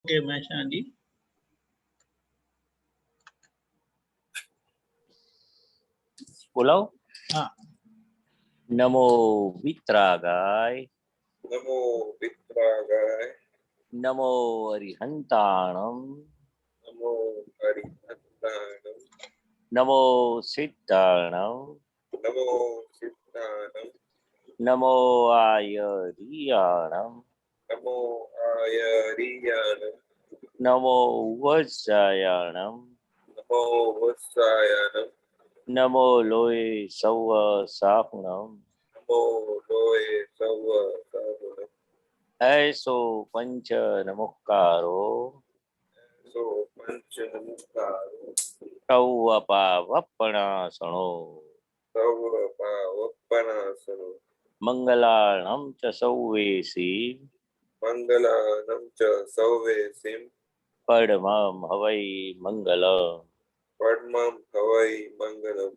Okay महेशा जी। बोलो। हाँ। नमो वित्रागाय, नमो वित्रागाय, नमो अरिहंताणम, नमो हरिहंताणम, नमो सिद्धाणम, नमो सिद्धाणम, नमो आयरियाणम, नमो आयरियाणम, नमो वज्रायणम, नमो वत्सायणम, नमो लोये सव साहुणम, नमो लोये सव साहुणम, ऐसो पंच नमुक्कारो, सो पंच नमुक्कारो, सौवपावपणासनो, सव पावपनासनो, मंगलाणं च सौवेसी, मंगलानं च सौवेसिं, पद्मं हवै मंगलम्। पद्मं हवै मंगलम्।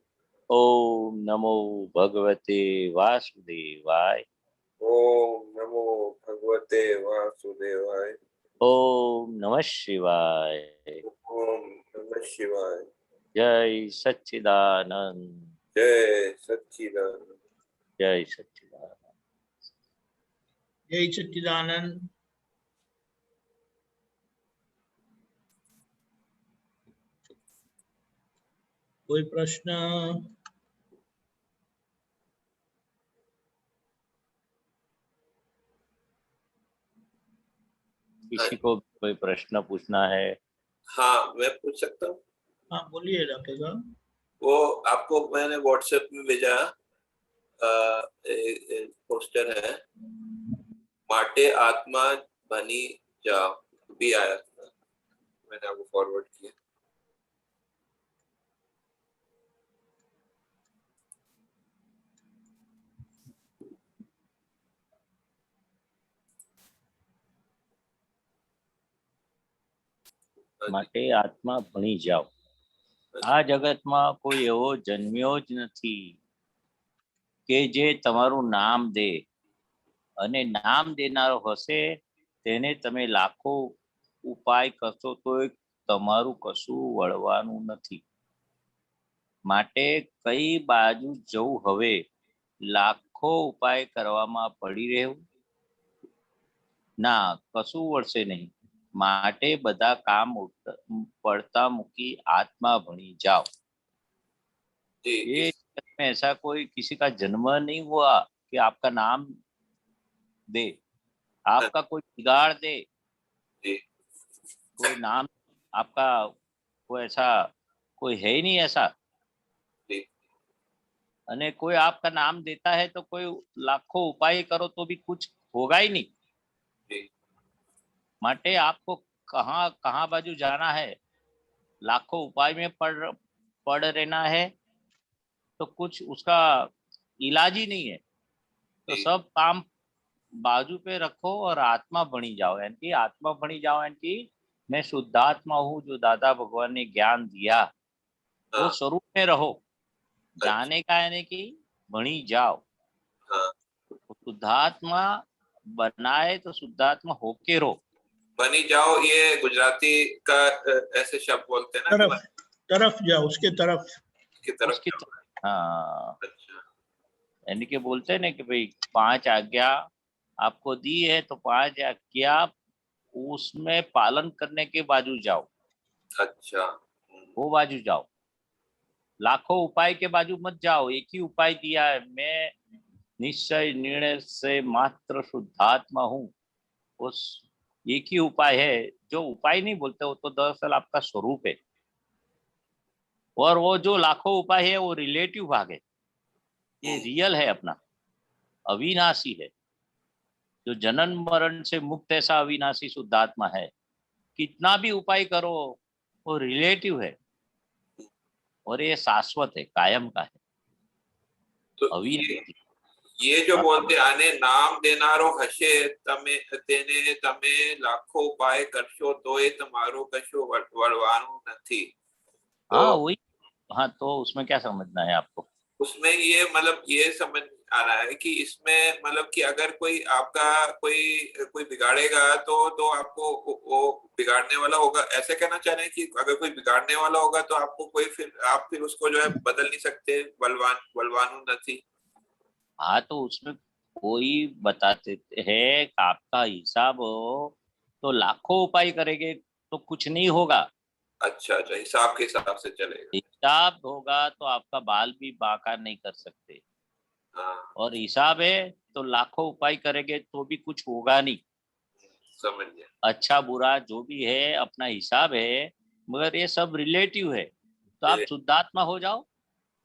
ओम नमो भगवते वासुदेवाय, ओम नमो भगवते वासुदेवाय, ओम नमः शिवाय, ओम नमः शिवाय। जय सच्चिदानंद, जय सच्चिदानंद, जय सच्चिदानंद। जय सच्चिदानंद। कोई प्रश्न? किसी को कोई प्रश्न पूछना है? हाँ मैं पूछ सकता हूँ। हाँ बोलिए डॉक्टर साहब। वो आपको मैंने व्हाट्सएप में भेजा पोस्टर है, माटे आत्मा बनी जाओ, भी आया था, मैंने आपको फॉरवर्ड किया। માટે આત્મા ભણી જાઓ। આ જગતમાં કોઈ એવો જન્મ્યો જ નથી કે જે તમારું નામ દે, અને નામ દેનારો હશે તેને તમે લાખો ઉપાય કરશો તો તમારું કશું વળવાનું નથી। માટે કઈ બાજુ જવું હવે? લાખો ઉપાય કરવામાં પડી રહેવું? ના, કશું વળશે નહીં। માટે બધા કામ पड़ता मुकी आत्मा भणी जाओ। ये में ऐसा कोई किसी का जन्म नहीं हुआ कि आपका नाम दे, आपका कोई बिगाड़ दे, कोई नाम आपका कोई ऐसा कोई है ही नहीं ऐसा। अने कोई आपका नाम देता है तो कोई लाखों उपाय करो तो भी कुछ होगा ही नहीं। माटे आपको कहाँ कहाँ बाजू जाना है? लाखों उपाय में पड़ रहना है तो कुछ उसका इलाज ही नहीं है। तो सब काम बाजू पे रखो और आत्मा बनी जाओ। यानी कि आत्मा बनी जाओ, यानी कि मैं शुद्धात्मा हूँ, जो दादा भगवान ने ज्ञान दिया वो स्वरूप में रहो। जाने का यानी कि बनी जाओ। शुद्धात्मा बनाए तो शुद्धात्मा होके रहो। बनी जाओ, ये गुजराती का ऐसे शब्द बोलते हैं ना, तरफ जाओ, उसके तरफ, उसकी तरफ। हाँ, यानी कि बोलते हैं ना कि भाई 5 आज्ञा आपको दी है तो 5 आज्ञा उसमें पालन करने के बाजू जाओ। अच्छा, वो बाजू जाओ, लाखों उपाय के बाजू मत जाओ। एक ही उपाय दिया है, मैं निश्चय निर्णय से मात्र शुद्धात्मा हूँ। उस एक ही उपाय है। जो उपाय नहीं बोलते वो तो दरअसल आपका स्वरूप है। और वो जो लाखों उपाय है वो रिलेटिव भाग है, ये रियल है अपना, अविनाशी है। जो जनन मरण से मुक्त ऐसा अविनाशी शुद्धात्मा है। कितना भी उपाय करो वो रिलेटिव है और ये शाश्वत है, कायम का है। तो अविनाशी ये जो बोलते आने नाम देनारो हशे तमे तेने तमे लाखों उपाय करशो तो ये तुम्हारो कशो वड़वानो नहीं। हाँ वही। हाँ तो उसमें क्या समझना है आपको? उसमें ये मतलब ये समझ आ रहा है कि इसमें मतलब कि अगर कोई आपका कोई बिगाड़ेगा तो आपको वो बिगाड़ने वाला होगा, ऐसे कहना चाह रहे हैं कि अगर कोई बिगाड़ने वाला होगा तो आपको कोई आप फिर उसको जो है बदल नहीं सकते, बलवान नहीं। हाँ, तो उसमें कोई बताते हैं कि आपका हिसाब हो तो लाखों उपाय करेंगे तो कुछ नहीं होगा। अच्छा अच्छा, हिसाब के हिसाब से चलेगा। हिसाब होगा तो आपका बाल भी बांका नहीं कर सकते, हाँ, और हिसाब है तो लाखों उपाय करेंगे तो भी कुछ होगा नहीं। समझ गया। अच्छा बुरा जो भी है अपना हिसाब है, मगर ये सब रिलेटिव है। तो आप शुद्धात्मा हो जाओ,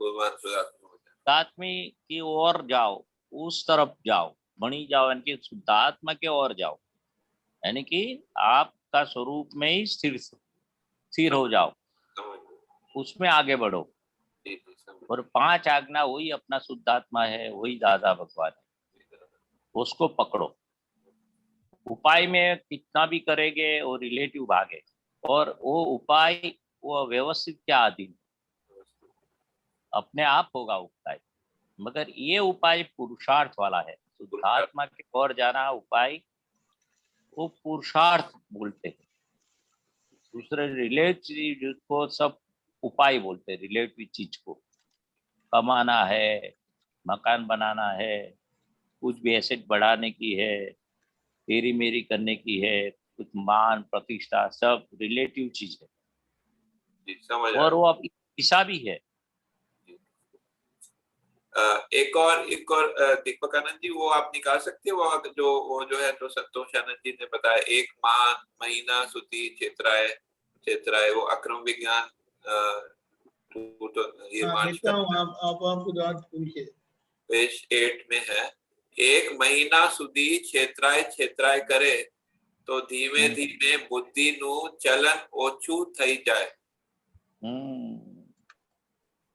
भगवान सुधात्मा हो जाए। शुद्धात्मा की ओर जाओ, उस तरफ जाओ, बनी जाओ, यानी कि शुद्धात्मा के ओर जाओ, यानी कि आपका स्वरूप में ही स्थिर स्थिर हो जाओ, समझ गया। उसमें आगे बढ़ो। जी जी, समझ और 5 आज्ञा वही अपना शुद्धात्मा है, वही दादा भगवान है, गया। उसको पकड़ो। उपाय में कितना भी करेंगे वो रिलेटिव भाग है, और वो उपाय वो व्यवस्थित के अधीन अपने आप होगा उपाय, मगर ये उपाय पुरुषार्थ वाला है। शुद्धात्मा की ओर जाना उपाय वो पुरुषार्थ बोलते हैं। दूसरे रिलेटिव जिसको सब उपाय बोलते हैं, रिलेटिव चीज को कमाना है, मकान बनाना है, कुछ भी एसेट बढ़ाने की है, तेरी मेरी करने की है, कुछ मान प्रतिष्ठा, सब रिलेटिव चीज है, जी, समझ आ और रहा वो अपनी हिसाबी है। है। एक और दीपक आनंद जी, वो आप निकाल सकते हो वो जो है, तो संतोष आनंद जी ने बताया, एक माह महीना सुती क्षेत्राय क्षेत्राय, वो अक्रम विज्ञान तो ये हाँ मार्च देता का हूँ, आप खुद पूछिए। पेज 8 में है। एक महीना सुधी क्षेत्राय क्षेत्राय करे तो धीमे धीमे बुद्धि नु चलन ओछू थई जाए।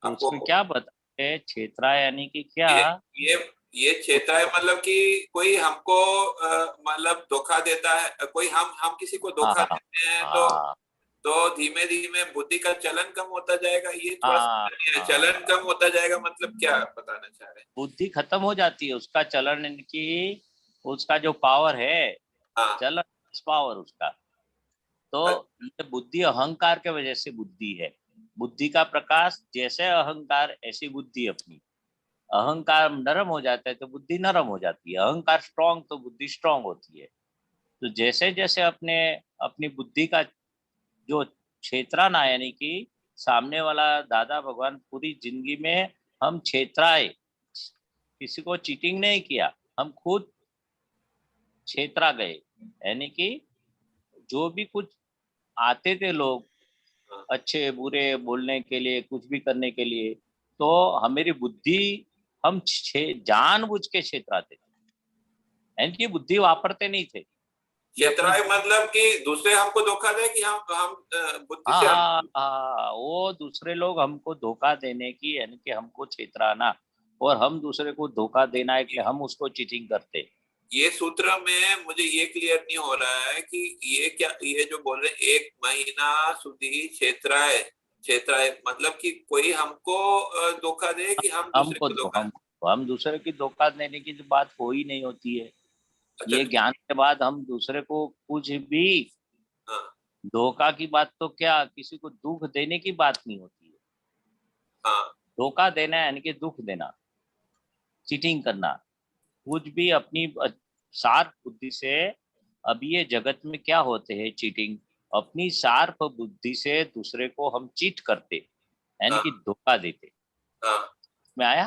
तो आपको उसमें क्या बताते हैं, क्षेत्रा यानी कि क्या? ये ये ये क्षेत्र है, मतलब कि कोई हमको मतलब धोखा देता है, कोई हम किसी को हाँ धोखा हाँ देते हैं हाँ तो धीमे धीमे बुद्धि का चलन कम होता जाएगा, ये थोड़ा हाँ समझ नहीं आया। चलन हाँ। कम होता जाएगा मतलब क्या बताना चाह रहे हैं? बुद्धि खत्म हो जाती है, उसका चलन यानी कि उसका जो पावर है, हाँ, चलन पावर उसका। तो अच्छा, ये बुद्धि अहंकार के वजह से बुद्धि है। बुद्धि का प्रकाश जैसे अहंकार, ऐसी बुद्धि अपनी। अहंकार नरम हो जाता है तो बुद्धि नरम हो जाती है, अहंकार स्ट्रांग तो बुद्धि स्ट्रांग होती है। तो जैसे जैसे अपने अपनी बुद्धि का जो क्षेत्राना, यानी कि सामने वाला दादा भगवान पूरी जिंदगी में हम क्षेत्राए, किसी को चीटिंग नहीं किया, हम खुद क्षेत्रा गए, यानी कि जो भी कुछ आते थे लोग हाँ, अच्छे बुरे बोलने के लिए, कुछ भी करने के लिए, तो हमारी बुद्धि, हम जानबूझ के क्षेत्राते थे, यानी कि बुद्धि वापरते नहीं थे कि अपनी। क्षेत्राय मतलब कि दूसरे हमको धोखा दे कि हम बुद्धि हाँ से हम। हाँ हाँ, वो दूसरे लोग हमको धोखा देने की, यानी कि हमको छेतराना, और हम दूसरे को धोखा देना है कि हम उसको चीटिंग करते। ये सूत्र में मुझे ये क्लियर नहीं हो रहा है कि ये क्या, ये जो बोल रहे हैं एक महीना सुधी क्षेत्राय मतलब कि कोई हमको धोखा दे कि हम दूसरे हमको को दो धोखा। हम दूसरे की धोखा देने की जो बात हो ही नहीं होती है। अच्छा, ये ज्ञान के बाद हम दूसरे को कुछ भी, हाँ धोखा की बात तो क्या, किसी को दुख देने की बात नहीं होती है। हाँ धोखा देना यानी कि दुख देना, चीटिंग करना, कुछ भी अपनी शार्प बुद्धि से। अब ये जगत में क्या होते हैं चीटिंग, अपनी शार्प बुद्धि से दूसरे को हम चीट करते, यानी हाँ कि धोखा देते। हाँ। में आया,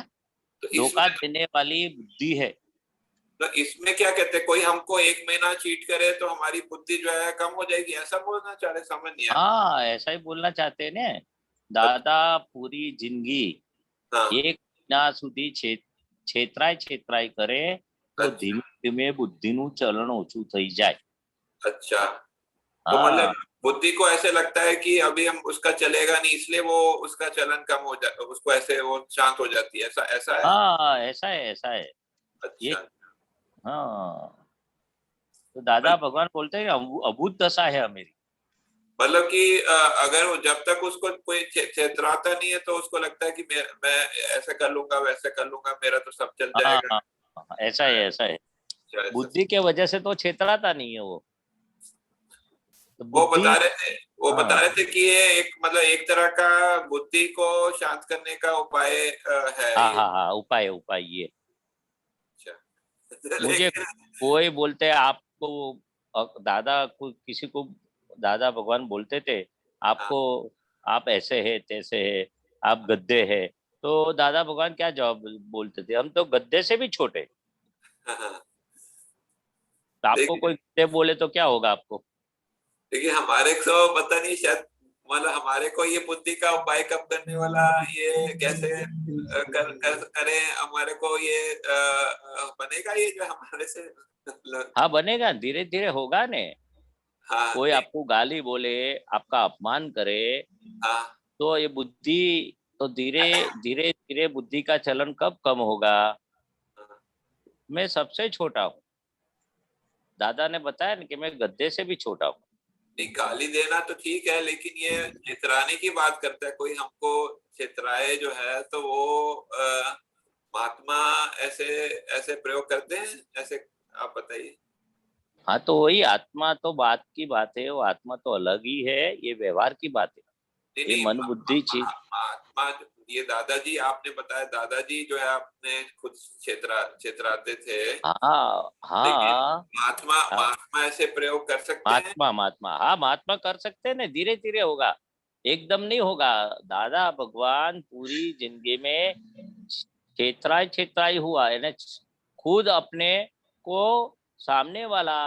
तो धोखा इसमें देने वाली बुद्धि है। तो इसमें क्या कहते हैं, कोई हमको एक महीना चीट करे तो हमारी बुद्धि जो है कम हो जाएगी, ऐसा बोलना चाह रहे? समझ नहीं आया। हाँ, ऐसा ही बोलना चाहते हैं ना। दादा पूरी जिंदगी हाँ, एक મહિના સુધી છેતરાય છેતરાય કરે તો अच्छा ધીમે ધીમે બુદ્ધિનું ચલણ ઓછું થઈ જાય। अच्छा। तो हाँ मतलब बुद्धि को ऐसे लगता है कि अभी हम उसका चलेगा नहीं, इसलिए वो उसका चलन कम हो जा, उसको ऐसे वो शांत हो जाती है, ऐसा ऐसा है। हाँ, ऐसा है ऐसा है। ये, अच्छा। हाँ, तो दादा भगवान बोलते हैं अभूत दशा है मेरी। मतलब कि अगर वो जब तक उसको कोई छेतराता नहीं है तो उसको लगता है कि मैं ऐसा कर लूंगा वैसा कर लूंगा, मेरा तो सब चल हाँ जाएगा। हाँ हाँ, ऐसा है ऐसा है। ऐसा- बुद्धि के वजह से तो छेतराता नहीं है वो, तो वो बुद्धि। बता रहे थे, वो बता हाँ रहे थे कि ये एक मतलब एक तरह का बुद्धि को शांत करने का उपाय है हाँ ये। हाँ हाँ, उपाय उपाय ये। अच्छा मुझे लेकिन कोई बोलते हैं आपको, दादा को किसी को, दादा भगवान बोलते थे हाँ आपको, आप ऐसे है तैसे है, आप गद्दे है। तो दादा भगवान क्या जवाब बोलते थे, हम तो गद्दे से भी छोटे। हाँ हाँ। तो आपको देखिए कोई गद्दे बोले तो क्या होगा आपको। देखिए हमारे को पता नहीं, शायद मतलब हमारे को ये बुद्धि का उपाय कब करने वाला, ये कैसे करें, हमारे को ये बनेगा ये जो हमारे से मतलब। हाँ बनेगा, धीरे धीरे होगा ने। हाँ कोई नहीं। आपको गाली बोले, आपका अपमान करे, हाँ तो ये बुद्धि, तो धीरे धीरे धीरे बुद्धि का चलन कब कम होगा। हाँ। मैं सबसे छोटा हूँ, दादा ने बताया ना कि मैं गद्दे से भी छोटा हूँ। नहीं गाली देना तो ठीक है, लेकिन ये चितराने की बात करता है कोई हमको, चितराए जो है तो वो महात्मा ऐसे ऐसे प्रयोग करते हैं ऐसे, आप बताइए। हाँ तो वही आत्मा तो बात की बात है, वो आत्मा तो अलग ही है, ये व्यवहार की बात है। नहीं ये नहीं मन बुद्धि चीज। महात्मा ये दादाजी आपने बताया, दादाजी जो है आपने खुद क्षेत्राते थे, हाँ लेकिन हाँ महात्मा हाँ, महात्मा ऐसे प्रयोग कर सकते हैं। महात्मा महात्मा, हाँ महात्मा कर सकते हैं ना, धीरे धीरे होगा, एकदम नहीं होगा। दादा भगवान पूरी जिंदगी में छेतराई छेतराई हुआ है ना, खुद अपने को, सामने वाला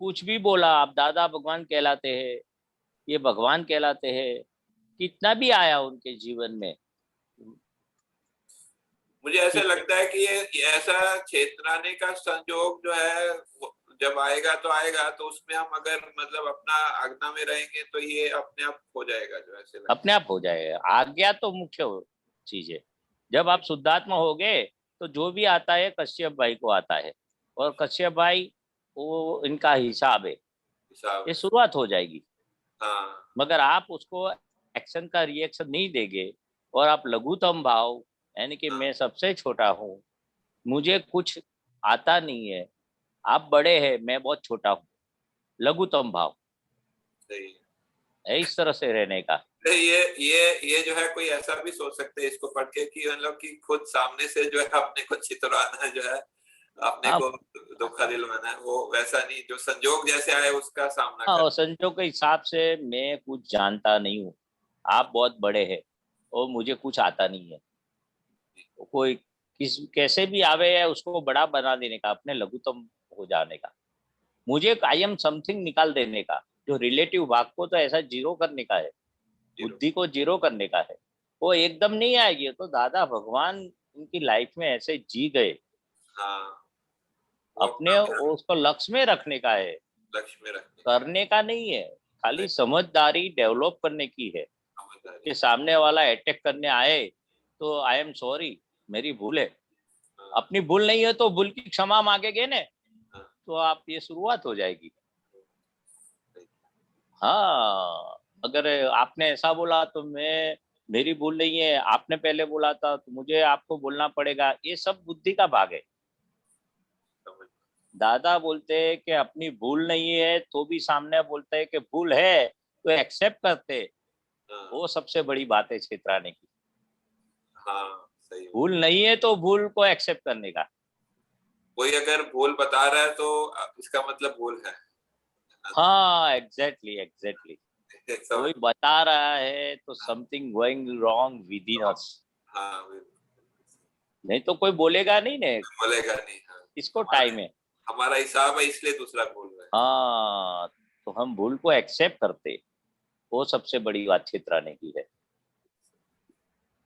कुछ भी बोला, आप दादा भगवान कहलाते हैं, ये भगवान कहलाते हैं, कितना भी आया उनके जीवन में। मुझे ऐसा ठीक है। लगता है कि ये ऐसा क्षेत्राने का संयोग जो है जब आएगा तो आएगा, तो उसमें हम अगर मतलब अपना आज्ञा में रहेंगे तो ये अपने आप हो जाएगा, जो ऐसे लगता अपने आप हो जाएगा, आज्ञा तो मुख्य चीज है। जब आप शुद्धात्मा हो गए तो जो भी आता है कश्यप भाई को आता है, और कश्यप भाई वो इनका हिसाब है, है हिसाब ये है। शुरुआत हो जाएगी। हाँ मगर आप उसको एक्शन का रिएक्शन नहीं देंगे, और आप लघुतम भाव, यानी कि हाँ मैं सबसे छोटा हूँ, मुझे कुछ आता नहीं है, आप बड़े हैं मैं बहुत छोटा हूँ, लघुतम भाव सही है। है, इस तरह से रहने का। तो ये जो है कोई ऐसा भी सोच सकते हैं इसको पढ़ के कि मतलब कि खुद सामने से जो है अपने को चितराना है, जो है अपने हाँ को धोखा दिलवाना है, वो वैसा नहीं, जो संजोग जैसे आए उसका सामना हाँ, कर। और संजोग के हिसाब से मैं कुछ जानता नहीं हूँ, आप बहुत बड़े हैं और मुझे कुछ आता नहीं है। तो कोई किस कैसे भी आवे या उसको बड़ा बना देने का, अपने लघुतम हो जाने का, मुझे आई एम समथिंग निकाल देने का, जो रिलेटिव भाग को तो ऐसा जीरो करने का है, जीरो। बुद्धि को जीरो करने का है। वो एकदम नहीं आएगी, तो दादा भगवान उनकी लाइफ में ऐसे जी गए, हाँ वो अपने अपना उसको लक्ष्य में रखने का है, लक्ष्य में रखने का। करने का नहीं है। खाली सही, समझदारी डेवलप करने की है, समझदारी। कि सामने वाला अटैक करने आए तो आई एम सॉरी, मेरी भूल है। हाँ अपनी भूल नहीं है तो भूल की क्षमा मांगेगे ने, हाँ तो आप ये शुरुआत हो जाएगी। सही। हाँ, अगर आपने ऐसा बोला तो मैं, मेरी भूल नहीं है, आपने पहले बोला था तो मुझे आपको बोलना पड़ेगा, ये सब बुद्धि का भाग है। समझ। दादा बोलते हैं कि अपनी भूल नहीं है तो भी सामने बोलते हैं कि भूल है तो एक्सेप्ट करते, हाँ वो सबसे बड़ी बात है छेतराने की। हाँ सही है। भूल नहीं है तो भूल को एक्सेप्ट करने का। कोई अगर भूल बता रहा है तो इसका मतलब भूल है। हाँ एग्जैक्टली एग्जैक्टली, समझ। कोई बता रहा है तो something going wrong within us, हाँ बिल्कुल। नहीं तो कोई बोलेगा नहीं ने, बोलेगा नहीं। हाँ इसको हमारे टाइम है। हमारा हिसाब है इसलिए दूसरा बोल रहा है। हाँ, तो हम भूल को एक्सेप्ट करते, वो सबसे बड़ी बात छेतराने की है।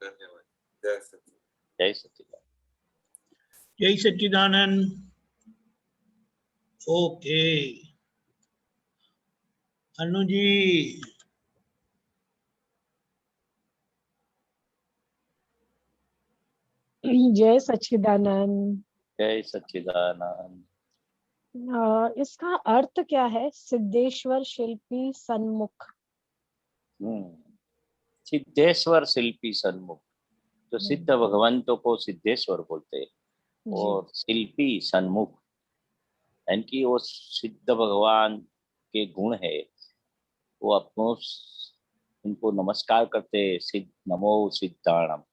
धन्यवाद। जय सच्चिदानंद। जय सच्चिदानंद। जय सच्चिदानंद। ओके अनु जी। जय सच्चिदानंद। जय सच्चिदानंद। इसका अर्थ क्या है, सिद्धेश्वर शिल्पी सन्मुख? सिद्धेश्वर शिल्पी सन्मुख, तो सिद्ध भगवंतों को सिद्धेश्वर बोलते हैं जी और शिल्पी सन्मुख, यानी कि वो सिद्ध भगवान के गुण है, वो अपनों उनको नमस्कार करते हैं। सिद्ध नमो सिद्धाणम,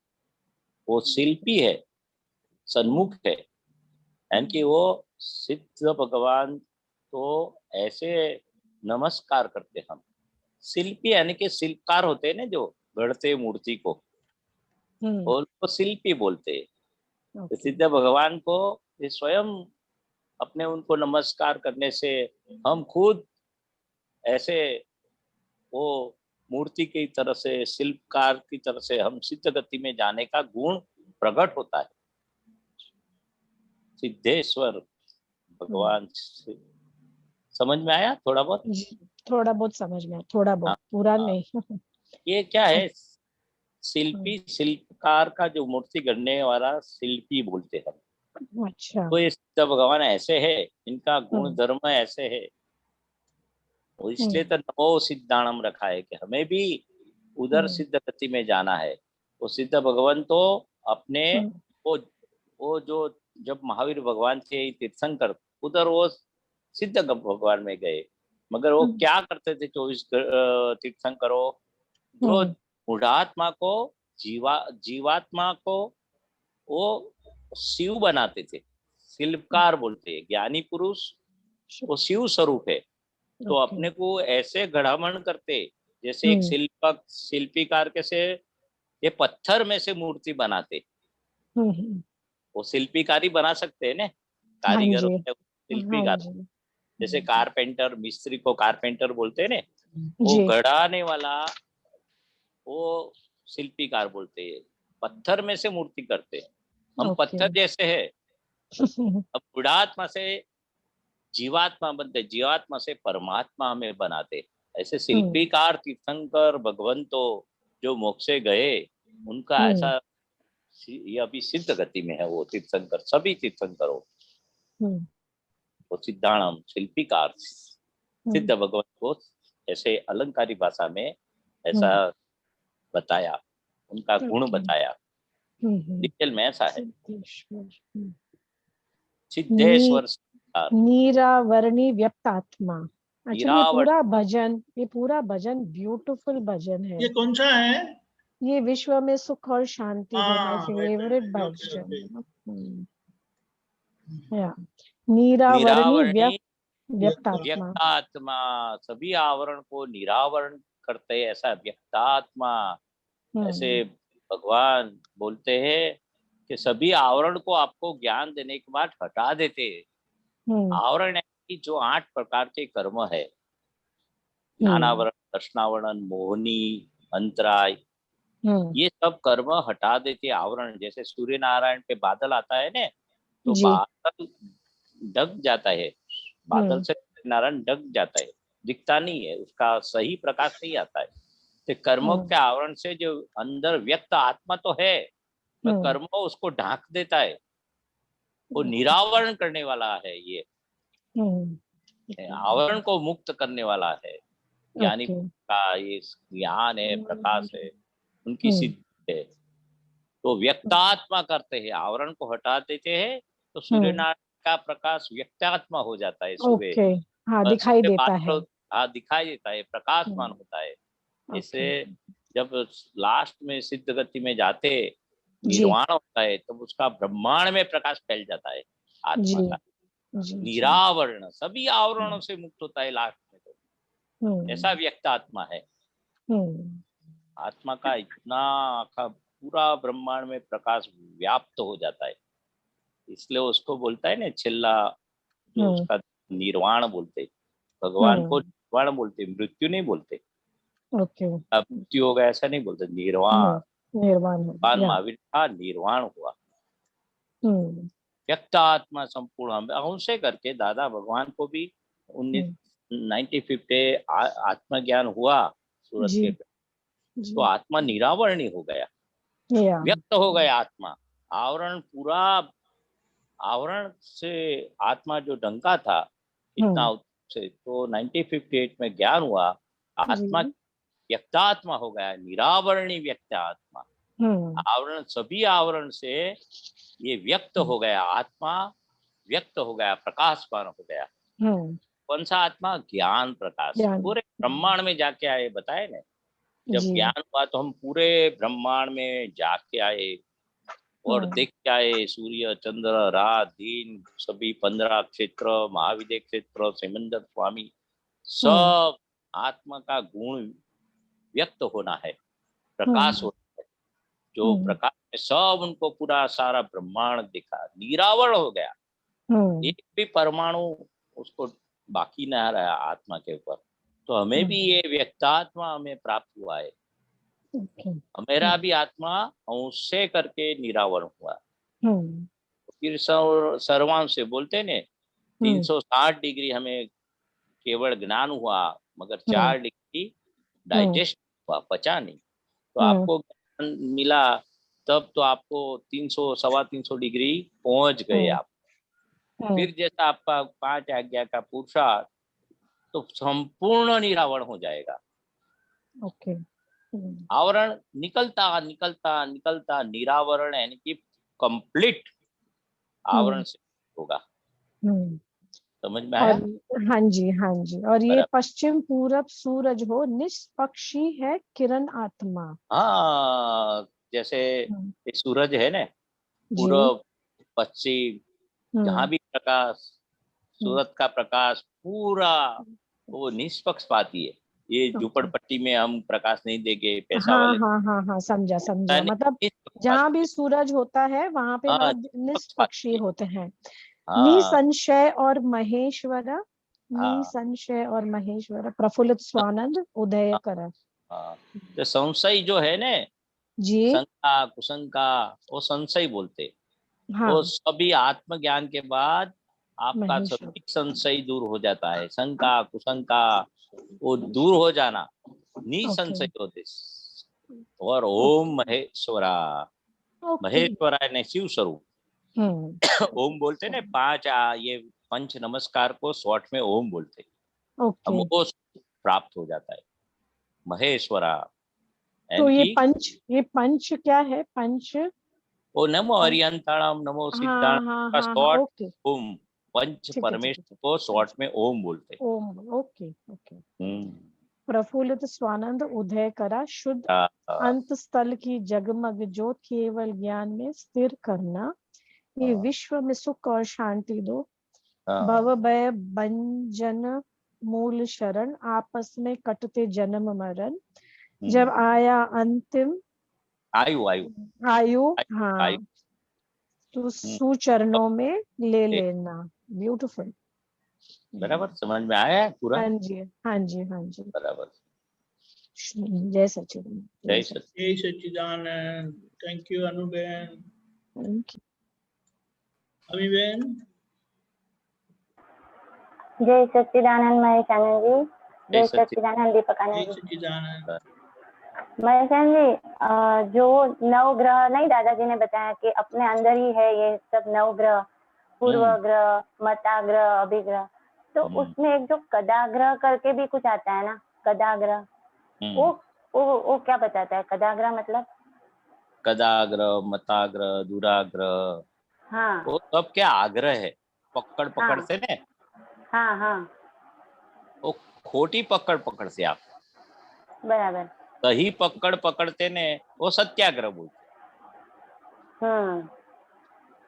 वो शिल्पी है, सन्मुख है, यानी कि वो सिद्ध भगवान तो ऐसे नमस्कार करते हम। शिल्पी यानी कि शिल्पकार होते हैं ना, जो गढ़ते मूर्ति को, और उसको शिल्पी बोलते हैं। तो ओके सिद्ध भगवान को ये स्वयं अपने उनको नमस्कार करने से हम खुद ऐसे वो मूर्ति की तरह से, शिल्पकार की तरह से हम सिद्ध गति में जाने का गुण प्रकट होता है। सिद्धेश्वर भगवान समझ में आया थोड़ा बहुत? जी थोड़ा बहुत समझ में आया, थोड़ा बहुत, हाँ, पूरा हाँ। नहीं। ये क्या है, शिल्पी शिल्पकार का जो मूर्ति गढ़ने वाला शिल्पी बोलते हैं। अच्छा तो ये सिद्ध भगवान ऐसे है, इनका गुण धर्म ऐसे है, और इसलिए तो नमो सिद्धाणम रखा है कि हमें भी उधर सिद्ध गति में जाना है। वो सिद्ध भगवान तो अपने वो जो जब महावीर भगवान थे तीर्थंकर, उधर वो सिद्ध भगवान में गए, मगर वो क्या करते थे 24 तीर्थंकरों, जो मूढ़ात्मा को जीवात्मा को वो शिव बनाते थे। शिल्पकार बोलते हैं, ज्ञानी पुरुष वो शिव स्वरूप है। तो अपने को ऐसे गढ़ामण करते, जैसे एक शिल्पीकार कैसे ये पत्थर में से मूर्ति बनाते, वो शिल्पीकारी बना सकते हैं ना, कारीगर होते हैं शिल्पीकार। जैसे कारपेंटर, मिस्त्री को कारपेंटर बोलते हैं ना, वो गढ़ाने वाला वो शिल्पीकार बोलते हैं। पत्थर में से मूर्ति करते हैं, हम पत्थर जैसे है। अब बुढ़ात्मा से जीवात्मा बनते, जीवात्मा से परमात्मा हमें बनाते। ऐसे शिल्पीकार तीर्थंकर भगवंतो जो मोक्षे गए, उनका ऐसा ये अभी सिद्ध गति में है वो तीर्थंकर, सभी तीर्थंकरों वो सिद्धाणम शिल्पीकार सिद्ध भगवंत को ऐसे अलंकारी भाषा में ऐसा बताया, उनका गुण बताया। डिटेल में ऐसा है सिद्धेश्वर नीरावरणी व्यक्तात्मा। अच्छा, निरावरण, ये पूरा भजन ब्यूटीफुल भजन है। ये कौन सा है? ये विश्व में सुख और शांति है, माय हाँ, फेवरेट okay, भजन। या नीरावरणी निरावरणी व्यक्तात्मा। व्यक्तात्मा, सभी आवरण को निरावरण करते हैं, ऐसा व्यक्तात्मा। ऐसे भगवान बोलते हैं कि सभी आवरण को आपको ज्ञान देने के बाद हटा देते हैं। आवरण की जो 8 प्रकार के कर्म है, ज्ञानावरण, दर्शनावरण, मोहनी, अंतराय, ये सब कर्म हटा देते आवरण। जैसे सूर्य नारायण पे बादल आता है ना, तो बादल ढक जाता है, बादल से नारायण ढक जाता है, दिखता नहीं है, उसका सही प्रकाश नहीं आता है। तो कर्मों के आवरण से जो अंदर व्यक्त आत्मा तो है, पर कर्म उसको ढांक देता है, वो निरावरण करने वाला है। ये आवरण को मुक्त करने वाला है। ज्ञानी का ये ज्ञान है, प्रकाश है, उनकी सिद्धि है। तो व्यक्तात्मा करते हैं, आवरण को हटा देते हैं, तो सूर्य नारायण का प्रकाश व्यक्तात्मा हो जाता है सुबह। हाँ, दिखाई देता है। हाँ, दिखाई देता है, प्रकाशमान होता है। इससे जब लास्ट में सिद्ध गति में जाते निर्वाण होता है, तब उसका ब्रह्मांड में प्रकाश फैल जाता है आत्मा का। निरावरण, सभी आवरणों से मुक्त होता है लास्ट में, तो ऐसा व्यक्त आत्मा है। आत्मा का इतना पूरा ब्रह्मांड में प्रकाश व्याप्त हो जाता है, इसलिए उसको बोलता है ना छिल्ला, जो उसका निर्वाण बोलते, भगवान को निर्वाण बोलते, मृत्यु नहीं बोलते। मृत्यु होगा ऐसा नहीं बोलते, निर्वाण। भगवान महावीर का निर्वाण हुआ। व्यक्त आत्मा संपूर्ण हमसे करके दादा भगवान को भी 1950 आत्मज्ञान हुआ सूरत के, तो आत्मा निरावरणी हो गया, व्यक्त हो गया आत्मा। आवरण पूरा, आवरण से आत्मा जो ढंका था इतना से, तो 1958 में ज्ञान हुआ, आत्मा व्यक्तात्मा हो गया, निरावरणी व्यक्तात्मा। आवरण, सभी आवरण से ये व्यक्त हो गया, आत्मा व्यक्त हो गया, प्रकाशवान हो गया। कौन सा आत्मा? ज्ञान प्रकाश। ज्ञान। पूरे ब्रह्मांड में जाके आए, बताए ना, जब जी। ज्ञान हुआ तो हम पूरे ब्रह्मांड में जाके आए और देख के आए, सूर्य, चंद्र, रात, दिन, सभी 15 क्षेत्र, महाविद्य क्षेत्र, सिमंदर स्वामी, सब आत्मा का गुण व्यक्त होना है, प्रकाश होना है। जो प्रकाश में सब उनको पूरा सारा ब्रह्मांड दिखा, निरावरण हो गया, एक भी परमाणु उसको बाकी न रहा आत्मा के ऊपर। तो हमें भी ये व्यक्तात्मा हमें प्राप्त हुआ है। मेरा भी आत्मा अंश से करके निरावरण हुआ। फिर सर्वांश से बोलते ने 360 डिग्री हमें केवल ज्ञान हुआ, मगर 4 डिग्री डाइजेस्ट हुआ, पचा नहीं। तो आपको ज्ञान मिला तब तो आपको 300 सवा 300 डिग्री पहुंच गए आप। फिर जैसा आपका 5 आज्ञा का पुरुषार्थ तो संपूर्ण निरावरण हो जाएगा। ओके। आवरण निकलता निकलता निकलता निरावरण यानी कि कंप्लीट आवरण से होगा। समझ में आया? हाँ जी, हाँ जी। और ये पश्चिम पूरब सूरज हो, निष्पक्षी है किरण आत्मा। हाँ, जैसे ये सूरज है ना, पूरब पश्चिम, जहाँ भी प्रकाश, सूरज का प्रकाश पूरा वो निष्पक्षपाती है। ये झोपड़पट्टी में हम प्रकाश नहीं देंगे, पैसा हाँ वाले। हाँ हाँ हाँ, समझा समझा। मतलब जहाँ भी सूरज होता है वहां पे वह निष्पक्षी होते हैं। निसंशय और महेश्वर, निसंशय और महेश्वर, प्रफुल्लित स्वानंद उदय कर। तो संशय जो है ना जी, शंका कुशंका, वो संशय बोलते। वो सभी आत्मज्ञान के बाद आपका सभी संशय दूर हो जाता है। शंका कुशंका वो दूर हो जाना, निसंशय होते। और ओम महेश्वरा, महेश्वरा ने शिव स्वरूप। ओम बोलते ने 5 ये पंच नमस्कार को शॉर्ट में ओम बोलते। हमको प्राप्त हो जाता है महेश्वरा। तो ये पंच क्या है? पंच ओ नमो अरिहंताणम, नमो सिद्धांत का शॉर्ट ओम। पंच परमेश्वर को शॉर्ट में ओम बोलते। ओम, ओके ओके। प्रफुल्लित स्वानंद उदय करा, शुद्ध अंत स्थल की जगमग ज्योत, केवल ज्ञान में स्थिर करना। ये विश्व में सुख और शांति दो, भव भय भंजन मूल शरण, आपस में कटते जन्म मरण, जब आया अंतिम आयु। हाँ, तो सुचरणों में ले लेना। ब्यूटीफुल। बराबर समझ में आया पूरा? हाँ जी, हाँ जी, हाँ जी। बराबर। जय सच्चिदानंद। जय सच्चिदानंद। जय सच्चिदानंद। थैंक यू अनु बहन। अमी बहन। जय सच्चिदानंद महेश आनंद जी। जय सच्चिदानंद दीपक आनंद जी। जय सच्चिदानंद। महेश आनंद जी, जो 9 ग्रह नहीं दादाजी ने बताया कि अपने अंदर ही है ये सब 9 ग्रह, पूर्व ग्रह, मताग्रह, अभिग्रह, तो उसमें एक जो कदाग्रह करके भी कुछ आता है ना, कदाग्रह, वो क्या बताता है? कदाग्रह मतलब? कदाग्रह, मताग्रह, दुराग्रह, हाँ, वो सब क्या आग्रह है, पकड़ से ने। हाँ हाँ, वो खोटी पकड़ से आप बराबर। सही पकड़ते ने वो सत्याग्रह बोलते।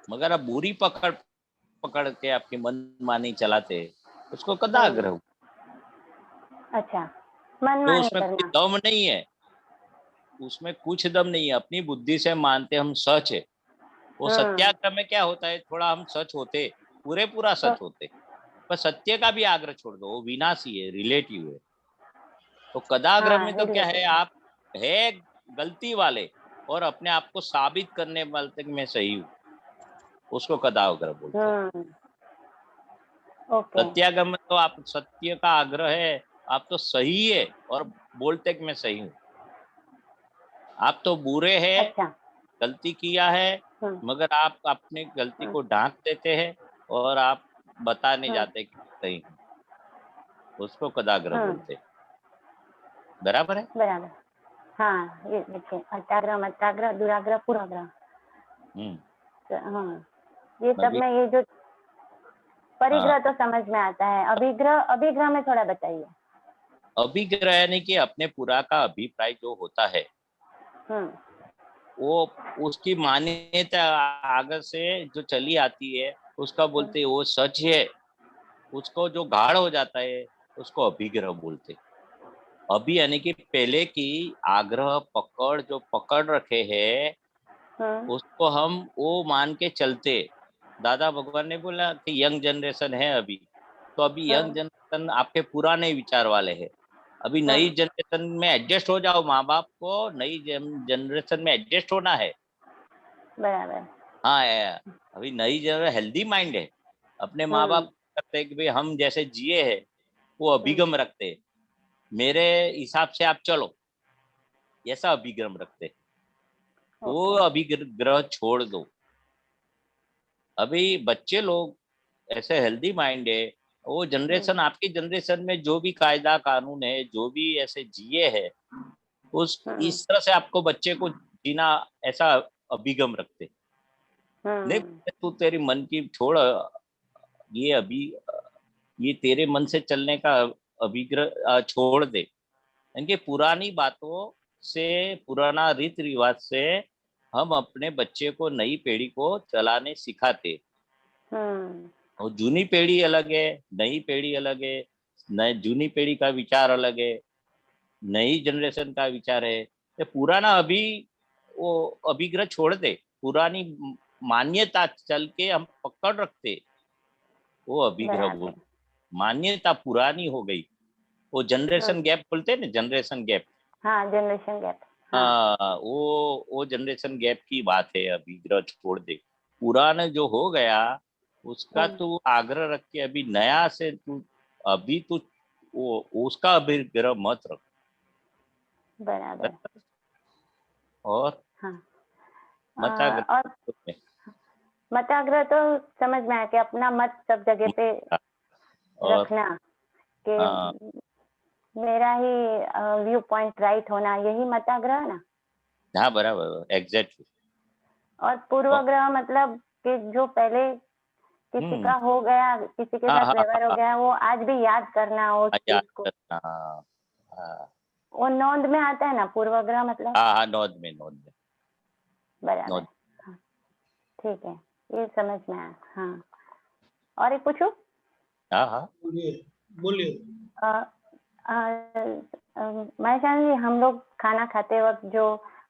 मगर आप बुरी पकड़ के आपकी मन मानी चलाते उसको कदाग्रह। अच्छा, मन तो उसमें कोई दम नहीं है, उसमें कुछ दम नहीं है। अपनी बुद्धि से मानते हम सच है। वो सत्याग्रह में क्या होता है, थोड़ा हम सच होते, पूरा सच होते, पर सत्य का भी आग्रह छोड़ दो, वो विनाशी है, रिलेटिव है। तो कदाग्रह में तो क्या है, आप है गलती वाले और अपने आप को साबित करने वाले तक मैं सही हूँ, उसको कदाग्रह बोलते हैं। सत्याग्रह में तो आप सत्य का आग्रह है, आप तो सही है और बोलते कि मैं सही हूँ। आप तो बुरे हैं, गलती किया है, मगर आप अपनी गलती को ढांक देते हैं और आप बताने जाते कि सही हूँ, उसको कदाग्रह बोलते। बराबर है। बराबर। हाँ, ये देखिए अटाग्रह, मताग्रह, दुराग्रह, पूर्वाग्रह। तो हाँ, ये सब अभी में ये जो हाँ, परिग्रह तो समझ में आता है, अभिग्रह, अभिग्रह में थोड़ा बताइए। अभिग्रह यानी कि अपने पुरा का अभिप्राय जो होता है हम्म वो उसकी मान्यता आगे से जो चली आती है उसका बोलते हैं वो सच है, उसको जो गाढ़ हो जाता है उसको अभिग्रह बोलते। अभी यानी कि पहले की आग्रह पकड़ जो पकड़ रखे हैं हम्म उसको हम वो मान के चलते। दादा भगवान ने बोला कि यंग जनरेशन है अभी, तो अभी यंग हम्म जनरेशन आपके पुराने विचार वाले हैं। अभी नई हम्म जनरेशन में एडजस्ट हो जाओ, माँ बाप को नई जनरेशन में एडजस्ट होना है। बराबर। हाँ अभी नई जनरेशन हेल्दी माइंड है, अपने माँ हम्म बाप करते हैं कि भाई हम जैसे जिए हैं वो हम्म अभिगम रखते हैं, मेरे हिसाब से आप चलो, ऐसा अभिगम रखते हैं। वो ओके। अभिग्रह छोड़ दो। अभी बच्चे लोग ऐसे हेल्दी माइंड है, वो जनरेशन आपकी जनरेशन में जो भी कायदा कानून है जो भी ऐसे जिए है उस हम्म इस तरह से आपको बच्चे को जीना ऐसा अभिगम रखते। नहीं हम्म तू तेरी मन की छोड़, ये अभी ये तेरे मन से चलने का अभिग्रह छोड़ दे। इनके पुरानी बातों से पुराना रीति रिवाज से हम अपने बच्चे को नई पीढ़ी को चलाने सिखाते। हम्म और जूनी पीढ़ी अलग है, नई पीढ़ी अलग है। नई जूनी पीढ़ी का विचार अलग है, नई जनरेशन का विचार है। ये पुराना अभी वो अभिग्रह छोड़ दे, पुरानी मान्यता चल के हम पकड़ रखते, वो अभिग्रह बोल। बराबर। मान्यता पुरानी हो गई, वो हम्म जनरेशन गैप बोलते हैं ना, जनरेशन गैप। हाँ, जनरेशन गैप। हाँ। हाँ वो जनरेशन गैप की बात है, अभिग्रह छोड़ दे। पुराना जो हो गया उसका हम्म तू आग्रह रख के अभी नया से तू अभी तू वो उसका अभिग्रह मत रख। बराबर। और हाँ। मत और आग्रह मताग्रह तो समझ में आया कि अपना मत सब जगह पे और रखना, कि हाँ मेरा ही व्यू पॉइंट राइट होना, यही मताग्रह है ना। हाँ बराबर एग्जैक्टली। और पूर्वाग्रह मतलब कि जो पहले किसी हम्म का हो गया, किसी के हाँ साथ हाँ व्यवहार हो हाँ गया, वो आज भी याद करना उस याद चीज को, करना हाँ हाँ वो नोंद में आता है ना पूर्वाग्रह मतलब। हाँ हाँ नोद में बराबर। नोद। हाँ, ठीक है, ये समझ में आया। हाँ, और एक पूछूं? हाँ हाँ बोलिए बोलिए। महेशान जी, हम लोग खाना खाते वक्त जो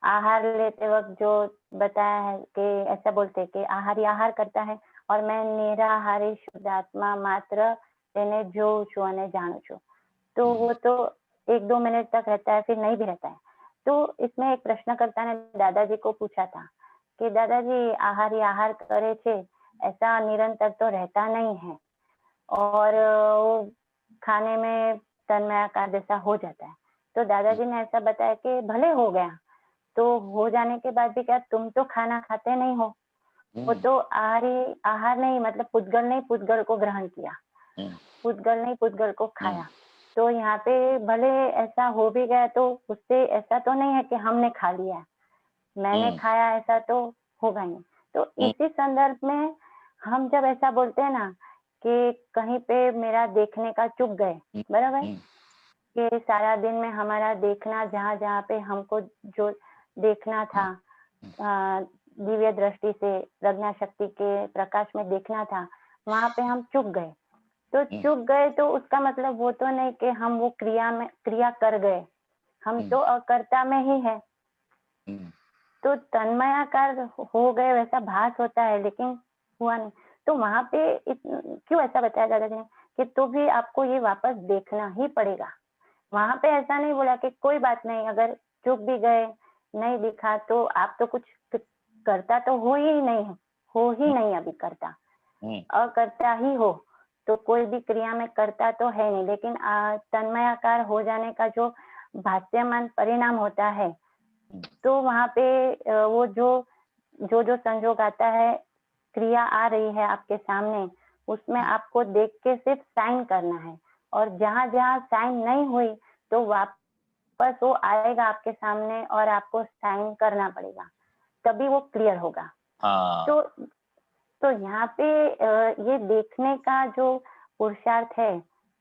आहार लेते वक्त जो बताया है कि ऐसा बोलते हैं कि आहारी आहार करता है और मैं निराहारी शुद्ध आत्मा मात्र તેને જોઉં છું અને જાણું છું, तो वो तो 1-2 मिनट तक रहता है, फिर नहीं भी रहता है। तो इसमें एक प्रश्नकर्ता ने दादाजी को पूछा था कि दादाजी आहारी आहार करे छे, ऐसा निरंतर तो रहता नहीं है और वो खाने में तन्मयाकार जैसा हो जाता है। तो दादाजी ने ऐसा बताया कि भले हो गया, तो हो जाने के बाद भी क्या तुम तो खाना खाते नहीं हो, वो तो आहारी आहार नहीं, मतलब पुद्गल ने पुद्गल को ग्रहण किया, पुद्गल ने पुद्गल को खाया। तो यहाँ पे भले ऐसा हो भी गया तो उससे ऐसा तो नहीं है कि हमने खा लिया, मैंने खाया, ऐसा तो होगा नहीं। तो इसी संदर्भ में हम जब ऐसा बोलते हैं ना कि कहीं पे मेरा देखने का चूक गए, बराबर, कि सारा दिन में हमारा देखना जहाँ जहाँ पे हमको जो देखना था दिव्य दृष्टि से प्रज्ञा शक्ति के प्रकाश में देखना था, वहां पे हम चूक गए। तो चूक गए तो उसका मतलब वो तो नहीं कि हम वो क्रिया कर गए, हम तो अकर्ता में ही है। तो तन्मयाकार हो गए वैसा भास होता है, लेकिन हुआ नहीं। तो वहां पे क्यों ऐसा बताया दादाजी ने कि तो भी आपको ये वापस देखना ही पड़ेगा। वहां पे ऐसा नहीं बोला कि कोई बात नहीं, अगर चूक भी गए, नहीं दिखा तो आप तो कुछ करता तो हो ही नहीं, हो ही नहीं अभी करता, अकर्ता ही हो, तो कोई भी क्रिया में करता तो है नहीं। लेकिन तन्मयाकार हो जाने का जो भाष्यमान परिणाम होता है, तो वहां पे वो जो संजोग आता है, क्रिया आ रही है आपके सामने, उसमें आपको देख के सिर्फ साइन करना है, और जहां जहां साइन नहीं हुई तो वापस वापस वो आएगा आपके सामने और आपको साइन करना पड़ेगा, तभी वो क्लियर होगा। हाँ तो यहाँ पे ये देखने का जो पुरुषार्थ है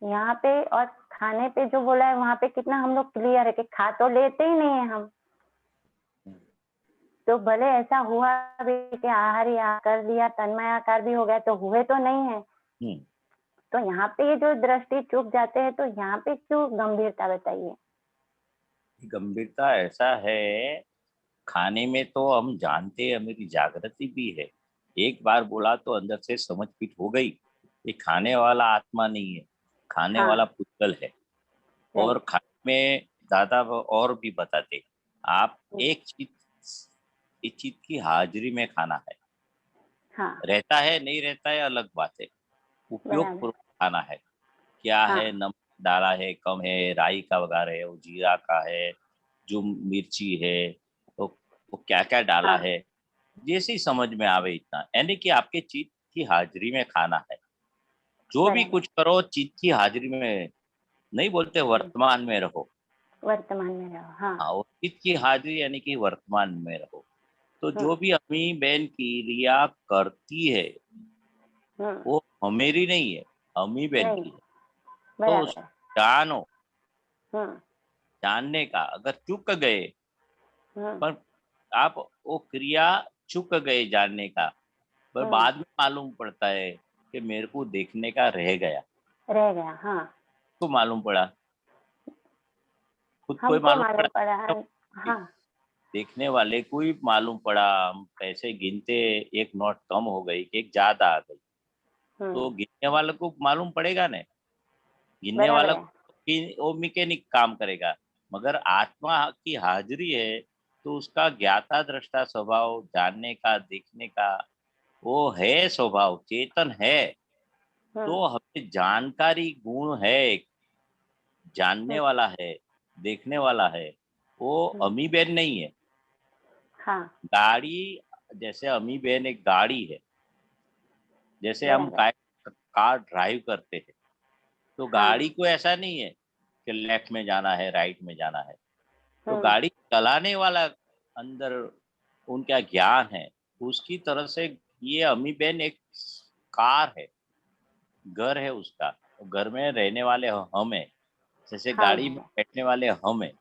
यहाँ पे, और खाने पे जो बोला है वहाँ पे कितना हम लोग क्लियर है कि खा तो लेते ही नहीं है हम। तो भले ऐसा हुआ भी कि आहारी कर दिया, तन्मय आकार भी हो गया, तो हुए तो नहीं है। तो यहाँ पे ये जो दृष्टि चूक जाते हैं, तो यहाँ पे क्यों गंभीरता बताइए? गंभीरता ऐसा है, खाने में तो हम जानते हैं, मेरी जागृति भी है। एक बार बोला तो अंदर से समझ फिट हो गई, ये खाने वाला आत्मा नहीं है, खाने हाँ। वाला पुद्गल है। और खाने में दादा और भी बताते, आप एक चीज की हाजिरी में खाना है। हाँ। रहता है नहीं रहता है अलग बात है, उपयोग बराबर। पूर्वक खाना है। क्या हाँ। है, नमक डाला है कम है, राई का वगार है, वो जीरा का है, जो मिर्ची है, तो वो क्या क्या डाला हाँ। है, जैसी समझ में आवे इतना। यानी कि आपके चित्त की हाजिरी में खाना है। जो भी बराबर। कुछ करो चित्त की हाजिरी में, नहीं बोलते वर्तमान में रहो। वर्तमान में रहो। हाँ। हाँ, वो चित्त की हाजिरी यानी कि वर्तमान में रहो। तो जो हम्म, भी अम्मी बहन की क्रिया करती है वो हमेरी नहीं है, अम्मी बहन नहीं। की है। तो उस बराबर। जानो, हम्म, जानने का, अगर चूक गए, हम्म, पर आप वो क्रिया चूक गए जानने का, पर हम्म, बाद में मालूम पड़ता है कि मेरे को देखने का रह गया। रह गया। हाँ। तो मालूम पड़ा, खुद को ही हमको मालूम मालूम पड़ा, पड़ा। तो हाँ। देखने वाले को ही मालूम पड़ा। हम पैसे गिनते, एक नोट कम हो गई, एक ज्यादा आ गई, तो गिनने वाले को मालूम पड़ेगा ना। गिनने बराबर वाला है। वो मैकेनिक काम करेगा, मगर आत्मा की हाजिरी है तो उसका ज्ञाता दृष्टा स्वभाव, जानने का देखने का वो है, स्वभाव चेतन है। तो हमें जानकारी गुण है, जानने वाला है, देखने वाला है, वो अमी बहन नहीं है। हाँ। गाड़ी, जैसे अमी बहन एक गाड़ी है, जैसे हम बराबर। कार ड्राइव करते हैं, तो हाँ। गाड़ी को ऐसा नहीं है कि लेफ्ट में जाना है राइट में जाना है। तो हम्म, गाड़ी चलाने वाला अंदर उनका ज्ञान है, उसकी तरह से ये अम्मी बहन एक कार है, घर है उसका, तो घर में रहने वाले हम है, जैसे हम गाड़ी में है। बैठने वाले हम है।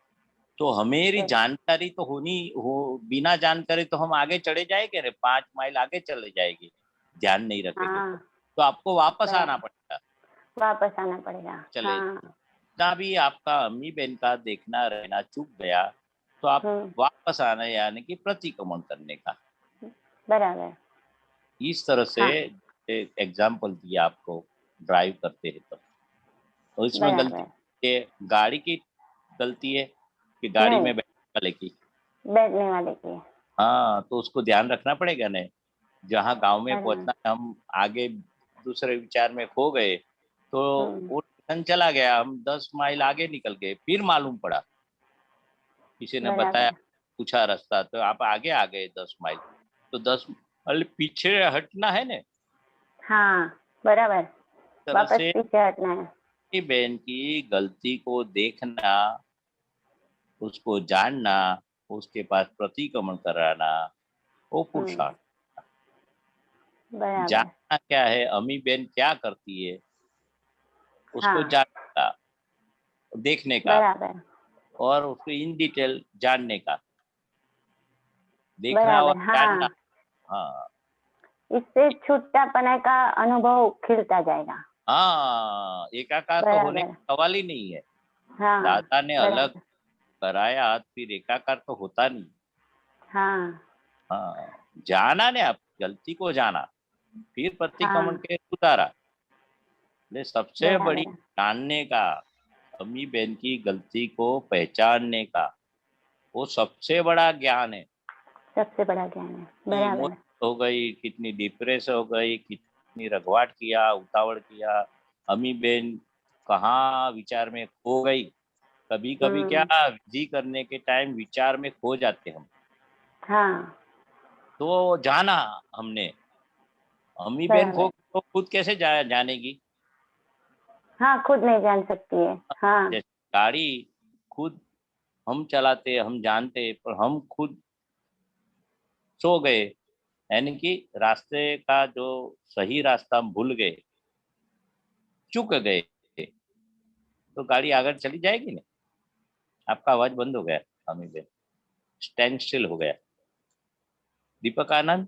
तो हमेरी बराबर। जानकारी तो होनी हो, बिना जानकारी तो हम आगे चले जाएंगे रे, 5 माइल आगे चले जाएंगे, ध्यान नहीं रखेंगे हाँ। तो आपको वापस आना बराबर। पड़ेगा। वापस आना पड़ेगा। चले, हाँ। जितना भी आपका अम्मी बहन का देखना रहना चूक गया, तो आप वापस आना, यानी कि प्रतिक्रमण करने का। बराबर। इस तरह से हाँ। एग्जाम्पल दिया आपको, ड्राइव करते हैं तब। तो इसमें गलती बराबर। ये गाड़ी की गलती है कि गाड़ी नहीं, में बैठने वाले की? बैठने वाले की। हाँ, तो उसको ध्यान रखना पड़ेगा न। जहाँ गांव में बराबर। पहुंचना है, हम आगे दूसरे विचार में खो गए, तो हम्म, वो ट्यूशन चला गया, हम 10 माइल आगे निकल गए, फिर मालूम पड़ा, किसी ने बताया, बराबर। पूछा रास्ता, तो आप आगे आ गए 10 माइल। तो 10 माइल पीछे हटना है न। हाँ। बराबर। तरह वापस से पीछे हटना है। की बहन की गलती को देखना, उसको जानना, उसके पास प्रतिक्रमण कराना, वो पुरुषार्थ। बराबर। जानना क्या है, अम्मी बहन क्या करती है, उसको हाँ। जानने का, देखने का, बराबर। और उसको इन डिटेल जानने का, देखना और बराबर। जानना। हाँ। हाँ इससे छुट्टापना का अनुभव खिलता जाएगा। हाँ, एकाकार तो होने बराबर। का सवाल ही नहीं है। हाँ। दादा ने अलग बराबर। कराया, फिर एकाकार तो होता नहीं। हाँ। हाँ, जाना ने आप गलती को जाना, फिर प्रतिक्रमण हाँ। के उतारा। ले सबसे बड़ी बराबर। जानने का, अम्मी बहन की गलती को पहचानने का, वो सबसे बड़ा ज्ञान है। सबसे बड़ा ज्ञान है। बराबर। इमोशन हो गई, कितनी डिप्रेस हो गई, कितनी रगवाट किया, उतावड़ किया, अम्मी बहन कहाँ विचार में खो गई। कभी कभी क्या, विधि करने के टाइम विचार में खो जाते हम, हाँ। तो जाना हमने। अम्मी बहन खो बराबर। गई तो खुद कैसे जानेगी? हाँ, खुद नहीं जान सकती है। हाँ। जैसे गाड़ी खुद हम चलाते, हम जानते, पर हम खुद सो गए, यानी कि रास्ते का जो सही रास्ता हम भूल गए, चूक गए, तो गाड़ी आगे चली जाएगी नहीं। आपका आवाज बंद हो गया हमी बेन, स्टैंड स्टिल हो गया। दीपक आनंद,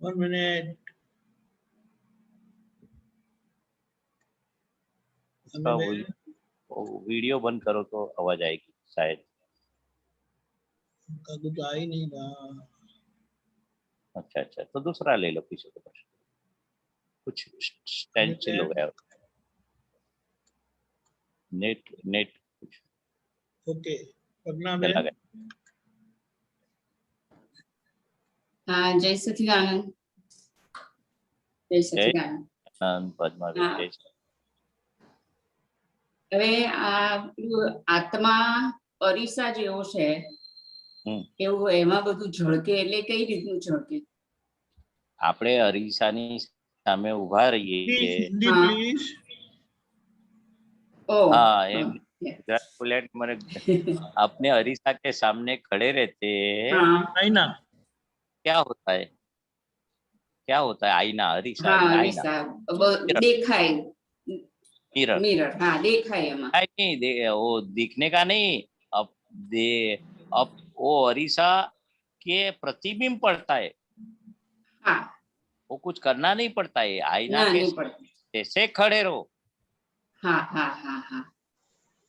1 minute। उसका हमी बेन, वो वीडियो बंद करो तो आवाज आएगी शायद। उनका कुछ आ ही नहीं रहा। अच्छा अच्छा, तो दूसरा ले लो किसी को, कुछ स्टैंड स्टिल हो गया, नेट नेट कुछ ओके, प्रज्ञा चला बेन। गया। हाँ, जय सच्चिदानंद। जय सच्चिदानंद। આનંદ, પદ્માબેન, હા. જય શ્રી હવે આ પેલું આત્મા અરીસા જેવો છે, એવું એમાં બધું ઝળકે, એટલે કઈ રીતનું ઝળકે? આપણે અરીસાની સામે ઊભા રહીએ, हिंदी हाँ. प्लीज। ओ हाँ, हाँ, गुजरात बुलेट मेरे अपने अरीसा के सामने खड़े रहते, हाँ आईना। क्या होता है, क्या होता है? आईना, अरीसा, हाँ, आईना, अरीसा देखाय, मिरर। मिरर, हाँ देखाय एમાં। नहीं वो दिखने का नहीं, अब अब वो अरीसा के प्रतिबिंब पड़ता है, हाँ, वो कुछ करना नहीं पड़ता है, आईना ना के नहीं पड़ती। जैसे खड़े रहो, हाँ हाँ हाँ हाँ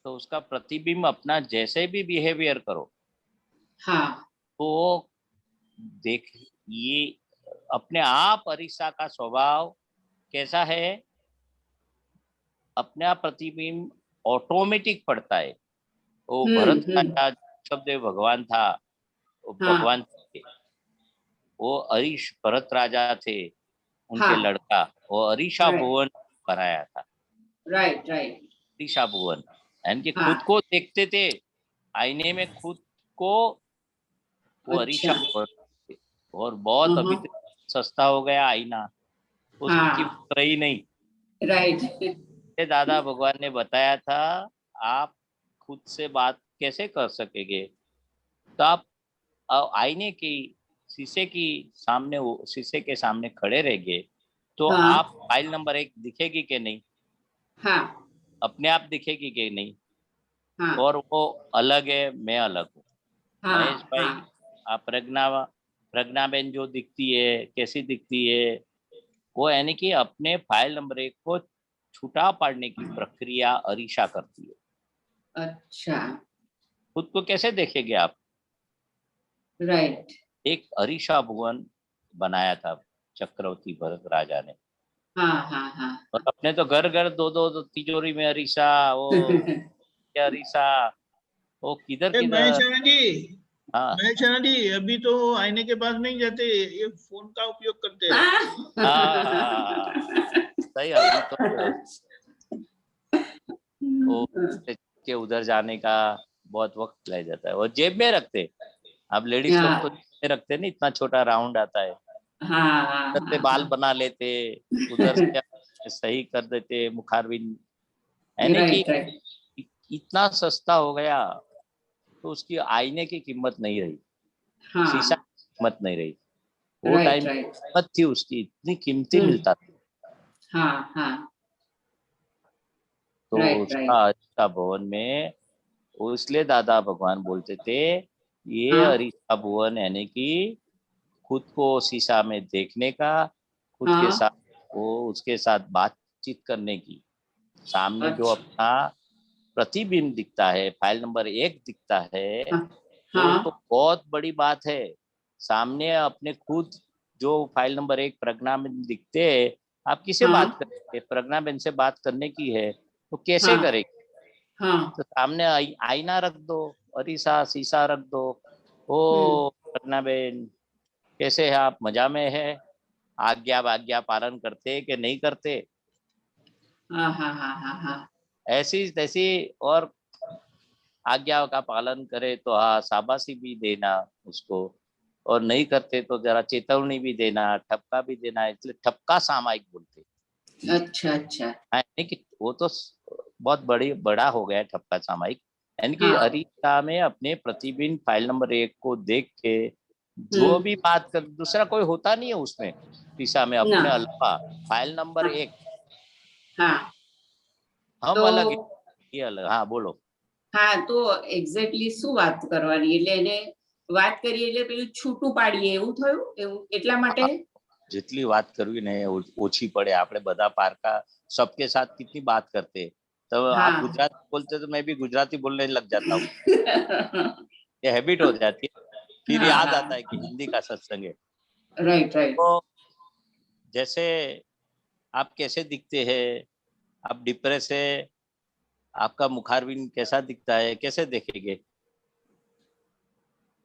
तो उसका प्रतिबिंब अपना जैसे भी बिहेवियर करो, हाँ तो देख, ये अपने आप अरीसा का स्वभाव कैसा है, अपने आप प्रतिबिंब ऑटोमेटिक पड़ता है। वो भरत राजा शब्द भगवान था, वो हाँ। भगवान थे, वो अरीश भरत राजा थे, उनके हाँ। लड़का, वो अरीशा Right. भुवन कराया था। Right right. अरीशा भुवन यानी कि हाँ। खुद को देखते थे आईने में, खुद को, वो अरीशा अच्छा। भुवन थे। और बहुत अभी तो सस्ता हो गया आईना, उसकी हाँ। कीमत रही नहीं। राइट। ये दादा भगवान ने बताया था, आप खुद से बात कैसे कर सकेंगे, तो आप आईने की, शीशे की सामने, शीशे के सामने खड़े रहेंगे, तो हाँ। आप फाइल नंबर 1 दिखेगी कि नहीं, हाँ अपने आप दिखेगी कि नहीं, हाँ और वो अलग है, मैं अलग हूँ। हाँ महेश भाई, हाँ आप प्रज्ञा बेन जो दिखती है, कैसी दिखती है, वो यानी कि अपने फाइल नंबर 1 को छुटा पाड़ने की प्रक्रिया अरीशा करती है। अच्छा। खुद को कैसे देखेंगे आप? राइट। एक अरीशा भुवन बनाया था चक्रवर्ती भरत राजा ने, हाँ हाँ हाँ और अपने तो घर घर दो तिजोरी में अरीसा, वो क्या अरीसा, वो किधर महेश किधर। राणा जी, हाँ महेश राणा जी, अभी तो आईने के पास नहीं जाते, ये फोन का उपयोग करते हैं। हाँ, सही। अभी तो वो के उधर जाने का बहुत वक्त लग जाता है, वो जेब में रखते। अब लेडीज लोग तो जेब में रखते नहीं, इतना छोटा राउंड आता है, हाँ उधर से बाल बना लेते, उधर से सही कर देते मुखारबिन, यानी कि राइट राइट। इतना सस्ता हो गया, तो उसकी आईने की कीमत नहीं रही, शीशा हाँ की कीमत नहीं रही। वो राइट टाइम राइट। कीमत थी उसकी, इतनी कीमती मिलता था। हाँ हाँ तो राइट उसका राइट। अरीसा भवन में, इसलिए दादा भगवान बोलते थे, ये हाँ अरीसा भवन यानी कि खुद को शीशा में देखने का, खुद के हाँ। साथ, वो उसके साथ बातचीत करने की, सामने जो अच्छा। अपना प्रतिबिंब दिखता है, फाइल नंबर 1 दिखता है, हाँ वो तो हाँ बहुत बड़ी बात है। सामने अपने खुद जो फाइल नंबर 1 प्रज्ञा में दिखते हैं, आप किसे हाँ बात करेंगे? प्रज्ञा बेन से बात करने की है तो कैसे हाँ करेंगे? हाँ। तो सामने आईना रख दो, अरीसा शीशा रख दो। ओ प्रज्ञा बेन, कैसे है आप? मजा में है? आज्ञा पालन करते कि नहीं करते? हाँ हाँ हाँ हाँ हाँ। ऐसी तैसी, और आज्ञा का पालन करे तो हाँ शाबाशी भी देना उसको, और नहीं करते तो जरा चेतावनी भी देना, ठपका भी देना, इसलिए ठपका सामायिक बोलते। अच्छा अच्छा। यानी कि वो तो बहुत बड़ा हो गया ठपका सामायिक, यानी कि हाँ। अरीसा में अपने प्रतिबिंब फाइल नंबर 1 को देख के जो भी बात कर, दूसरा कोई होता नहीं है उसमें अरीसा में अपने ना। अलावा फाइल नंबर 1 हाँ हम तो अलग, ये अलग। हाँ बोलो। હા તો એક્ઝેક્ટલી શું વાત કરવાની, એટલે એને વાત કરીએ એટલે પેલું છૂટું પાડીએ એવું થયું, એવું એટલા માટે जितनी बात करवी ने ओछी पड़े, આપણે બધા પારકા सबके साथ कितनी बात करते, तो आप हाँ। गुजराती बोलते तो मैं भी गुजराती बोलने लग जाता हूँ। ये हैबिट हो जाती है, फिर हाँ, याद हाँ। आता है कि हिंदी का सत्संग है। Right right. तो जैसे आप कैसे दिखते हैं, आप डिप्रेस है, आपका मुखारविंद कैसा दिखता है, कैसे देखेंगे?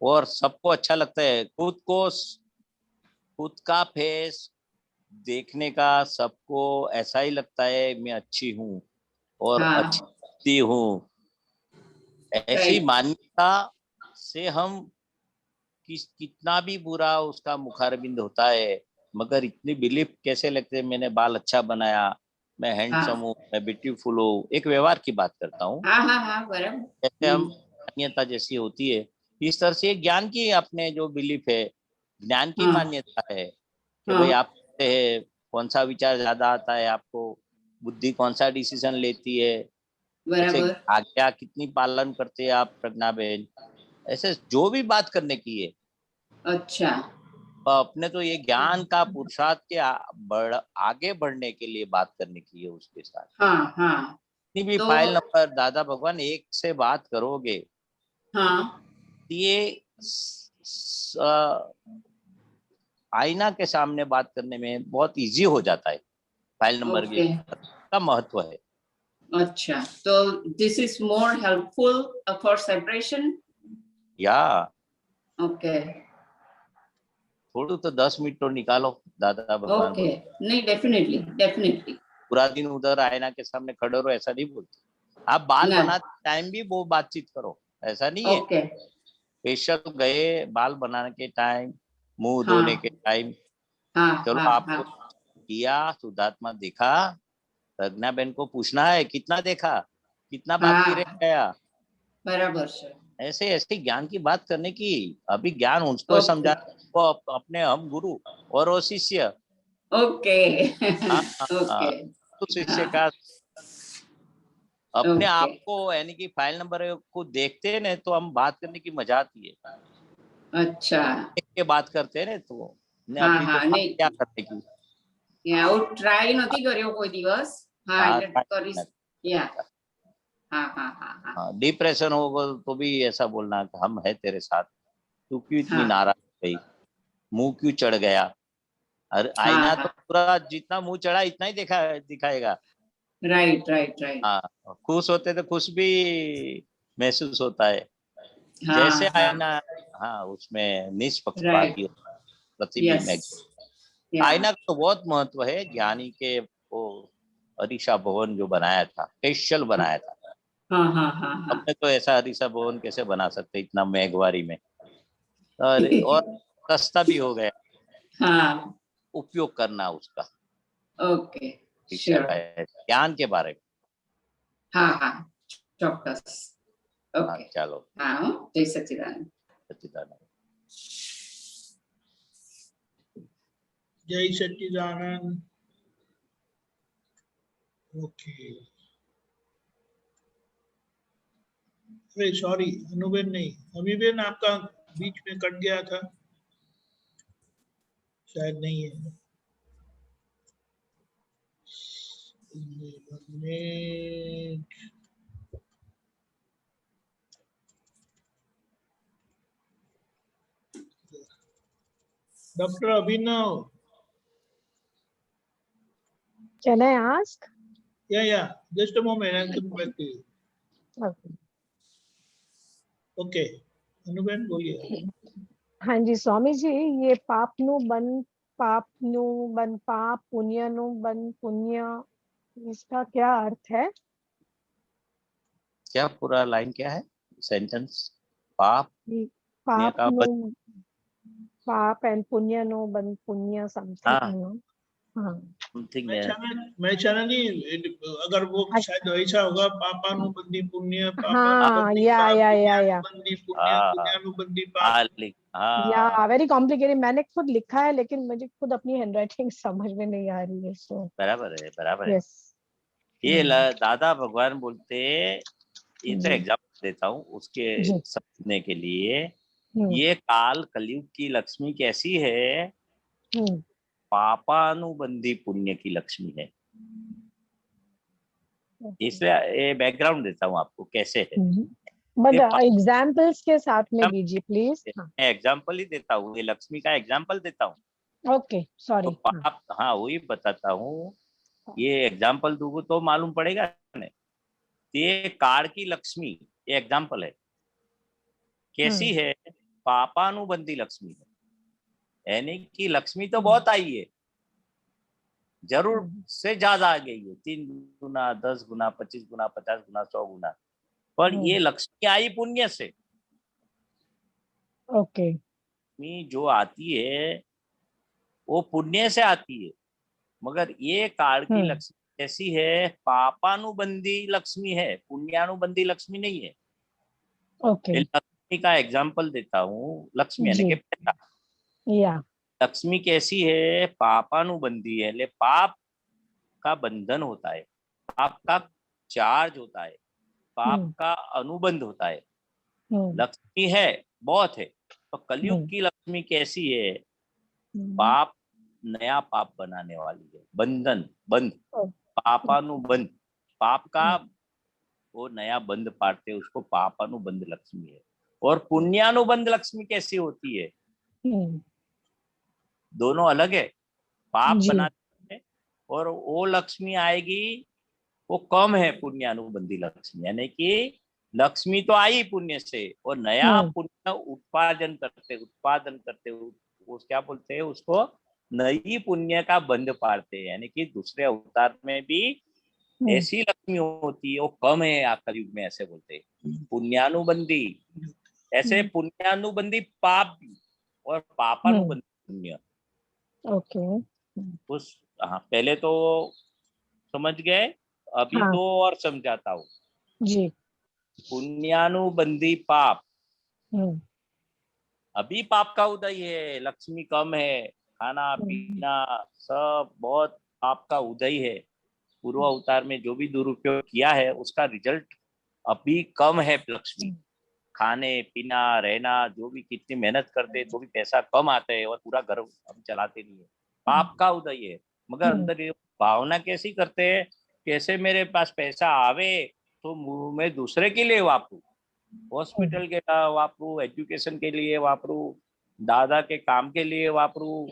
और सबको अच्छा लगता है खुद का फेस देखने का, सबको ऐसा ही लगता है मैं अच्छी हूँ और हाँ। अच्छी दिखती हूँ। ऐसी राइट। मान्यता से हम कितना भी बुरा उसका मुखारबिंद होता है, मगर इतनी बिलीफ कैसे लगते है, मैंने बाल अच्छा बनाया, मैं हैंडसम हूँ, मैं ब्यूटीफुल हूँ। एक व्यवहार की बात करता हूँ, हाँ हाँ हाँ बराबर। जैसे हम मान्यता जैसी होती है, इस तरह से ज्ञान की अपने जो बिलीफ है, ज्ञान की हाँ। मान्यता है कि हाँ। भाई आप कौन सा विचार ज्यादा आता है आपको, बुद्धि कौन सा डिसीजन लेती है, ऐसे बराबर। आज्ञा कितनी पालन करते हैं आप प्रज्ञा बहन, ऐसे जो भी बात करने की है। अच्छा। अपने तो ये ज्ञान का पुरुषार्थ के आगे बढ़ने के लिए बात करने की है उसके साथ। हाँ हाँ जितनी भी तो फाइल नंबर दादा भगवान 1 से बात करोगे, हाँ ये आईना के सामने बात करने में बहुत इजी हो जाता है। फाइल नंबर ओके का महत्व है। अच्छा, तो this is more helpful for separation. या ओके थोड़ू तो 10 मिनट तो निकालो दादा भगवान ओके, नहीं डेफिनेटली डेफिनेटली। पूरा दिन उधर आईना के सामने खड़े रहो ऐसा नहीं बोलते, आप बाल ना। बनाते टाइम भी वो बातचीत करो, ऐसा नहीं है। ओके फेशियल गए बाल बनाने के टाइम, मुंह हाँ धोने के टाइम, हाँ चलो हाँ आपको हाँ किया, शुद्धात्मा देखा, प्रज्ञा बहन को पूछना है कितना देखा, कितना बाकी रह हाँ गया, बराबर से। ऐसे ऐसे ज्ञान की बात करने की। अभी ज्ञान उसको ओके समझा, वो अपने हम गुरु और वो शिष्य। ओके हाँ, हाँ, ओके तो शिष्य हाँ का अपने ओके आप को, यानी कि फाइल नंबर को देखते हैं ना तो हम बात करने की मजा आती है, अच्छा। देख के बात करते हैं ना तो ने हाँ अभी तो हाँ बात नहीं क्या करने की। આવું ટ્રાય નથી કર્યો કોઈ દિવસ। હા हाँ, એટલે કરીશ। या हाँ हाँ हाँ हाँ डिप्रेशन होगा तो भी ऐसा बोलना कि हम है तेरे साथ, तू क्यों इतनी हाँ नाराज हो गई, मुंह क्यों चढ़ गया। अरे हाँ आईना तो हाँ पूरा जितना मुंह चढ़ा इतना ही दिखाएगा। Right right right. हाँ, खुश होते तो खुश भी महसूस होता है, हाँ जैसे हाँ आईना। हाँ, उसमें निष्पक्षपाती राइट प्रतिबिंब यस है। या आईना का तो बहुत महत्व है, ज्ञानी के वो अरीसा भवन जो बनाया था, फेशियल बनाया था। हाँ हाँ हाँ हाँ अपने तो ऐसा अरीसा भवन कैसे बना सकते इतना महंगवारी में, और सस्ता भी हो गया हाँ उपयोग करना उसका। ओके शिक्षा श्योर। का है, ज्ञान के बारे में। हाँ हाँ ચોક્કસ। हाँ ओके चलो, हाँ हूँ, जय सच्चिदानंद। सच्चिदानंद। जय सच्चिदानंद। ओके, अरे सॉरी अनुबेन नहीं, अमीबेन आपका बीच में कट गया था, शायद नहीं है। Doctor Abhinav, Can I ask? yeah, just a moment, I'll come back to you. Okay. Okay, Anuben बोलिए। हाँ जी स्वामी जी, ये पापनु बन पाप, पुण्यनु बन पुण्य, इसका क्या अर्थ है? क्या पूरा लाइन क्या है सेंटेंस? पाप पुण्य का पापनु पाप एंड पुण्यनु बन पुण्य हाँ, समथिंग। हाँ समथिंग मैं चाहना नहीं, अगर वो शायद ऐसा होगा, पापानुबंधी पुण्य, हाँ पापानुबंधी या पाप, या पुण्यानुबंधी पुण्य, हाँ पुण्यानुबंधी पाप। या वेरी कॉम्प्लिकेटेड, मैंने खुद लिखा है लेकिन मुझे खुद अपनी हैंडराइटिंग समझ में नहीं आ रही है, सो बराबर है। यस। ये दादा भगवान बोलते, ये तो जी एग्जाम्पल देता हूँ उसके जी समझने के लिए। हम्म ये काल कलयुग की लक्ष्मी कैसी है? हम्म पापानुबंधी पुण्य की लक्ष्मी है। इसलिए ये बैकग्राउंड देता हूँ आपको कैसे है। बट ये एग्जाम्पल्स के साथ में दीजिए प्लीज। मैं एग्जाम्पल ही देता हूँ, ये लक्ष्मी का एग्जाम्पल देता हूँ। ओके तो सॉरी। पाप, हाँ वही बताता हूँ। ये एग्जाम्पल दूंगा तो मालूम पड़ेगा नहीं। ये कार की लक्ष्मी, ये एग्जाम्पल है कैसी है। पापानुबंधी लक्ष्मी है, यानी कि लक्ष्मी तो बहुत आई है, जरूर से ज्यादा आ गई है, 3 गुना, 10 गुना, 25 गुना, 50 गुना, 100 गुना। पर ये लक्ष्मी आई पुण्य से। ओके। लक्ष्मी जो आती है वो पुण्य से आती है, मगर ये काल की लक्ष्मी कैसी है? पापानुबंधी लक्ष्मी है, पुण्यानुबंधी लक्ष्मी नहीं है। ओके लक्ष्मी का एग्जाम्पल देता हूँ। लक्ष्मी यानी जी कि पैसा। या लक्ष्मी कैसी है? पापानुबंधी है, ले पाप का बंधन होता है, पाप का चार्ज होता है, पाप का अनुबंध होता है। लक्ष्मी है, बहुत है। तो कलयुग की लक्ष्मी कैसी है? पाप, नया पाप बनाने वाली है, बंधन, बंध, पापानुबंध, पाप का वो नया बंध पाड़ते, उसको पापानुबंध लक्ष्मी है। और पुण्यानुबंध लक्ष्मी कैसी होती है? दोनों अलग है। पाप जी बनाते हैं और वो लक्ष्मी आएगी, वो कम है पुण्यानुबंधी लक्ष्मी, यानी कि लक्ष्मी तो आई पुण्य से और नया पुण्य उत्पादन करते वो क्या बोलते हैं उसको? नई पुण्य का बंध पाड़ते हैं, यानी कि दूसरे अवतार में भी ऐसी लक्ष्मी होती है, वो कम है आकर युग में, ऐसे बोलते हैं पुण्यानुबंधी। ऐसे पुण्यानुबंधी पाप भी और पापानुबंधी पुण्य। ओके उस, हाँ पहले तो समझ गए, अभी हाँ दो और समझाता हूँ। जी पुण्यानुबंधी पाप, हम्म अभी पाप का उदय है, लक्ष्मी कम है, खाना पीना सब बहुत पाप का उदय है। पूर्व अवतार में जो भी दुरुपयोग किया है उसका रिजल्ट अभी कम है। लक्ष्मी खाने पीना रहना, जो भी कितनी मेहनत करते तो भी पैसा कम आता है और पूरा घर हम चलाते नहीं है, पाप का उदय है। मगर अंदर ये भावना कैसी करते हैं, कैसे मेरे पास पैसा आवे तो मैं दूसरे के लिए वापरू, हॉस्पिटल के वापरू, एजुकेशन के लिए वापरू, दादा के काम के लिए वापरू।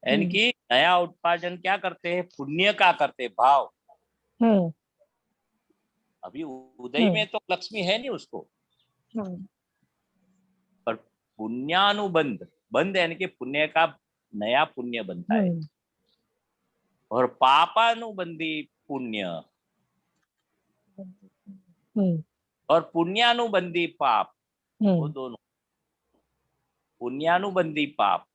यानी कि नया उत्पादन क्या करते हैं? पुण्य का करते भाव। अभी उदय में तो लक्ष्मी है नहीं उसको, पर पुण्यानुबंध, बंध यानी कि पुण्य का नया पुण्य बनता है। और पापानुबंधी पुण्य और पुण्यानुबंधी पाप, वो दोनों। पुण्यानुबंधी पाप,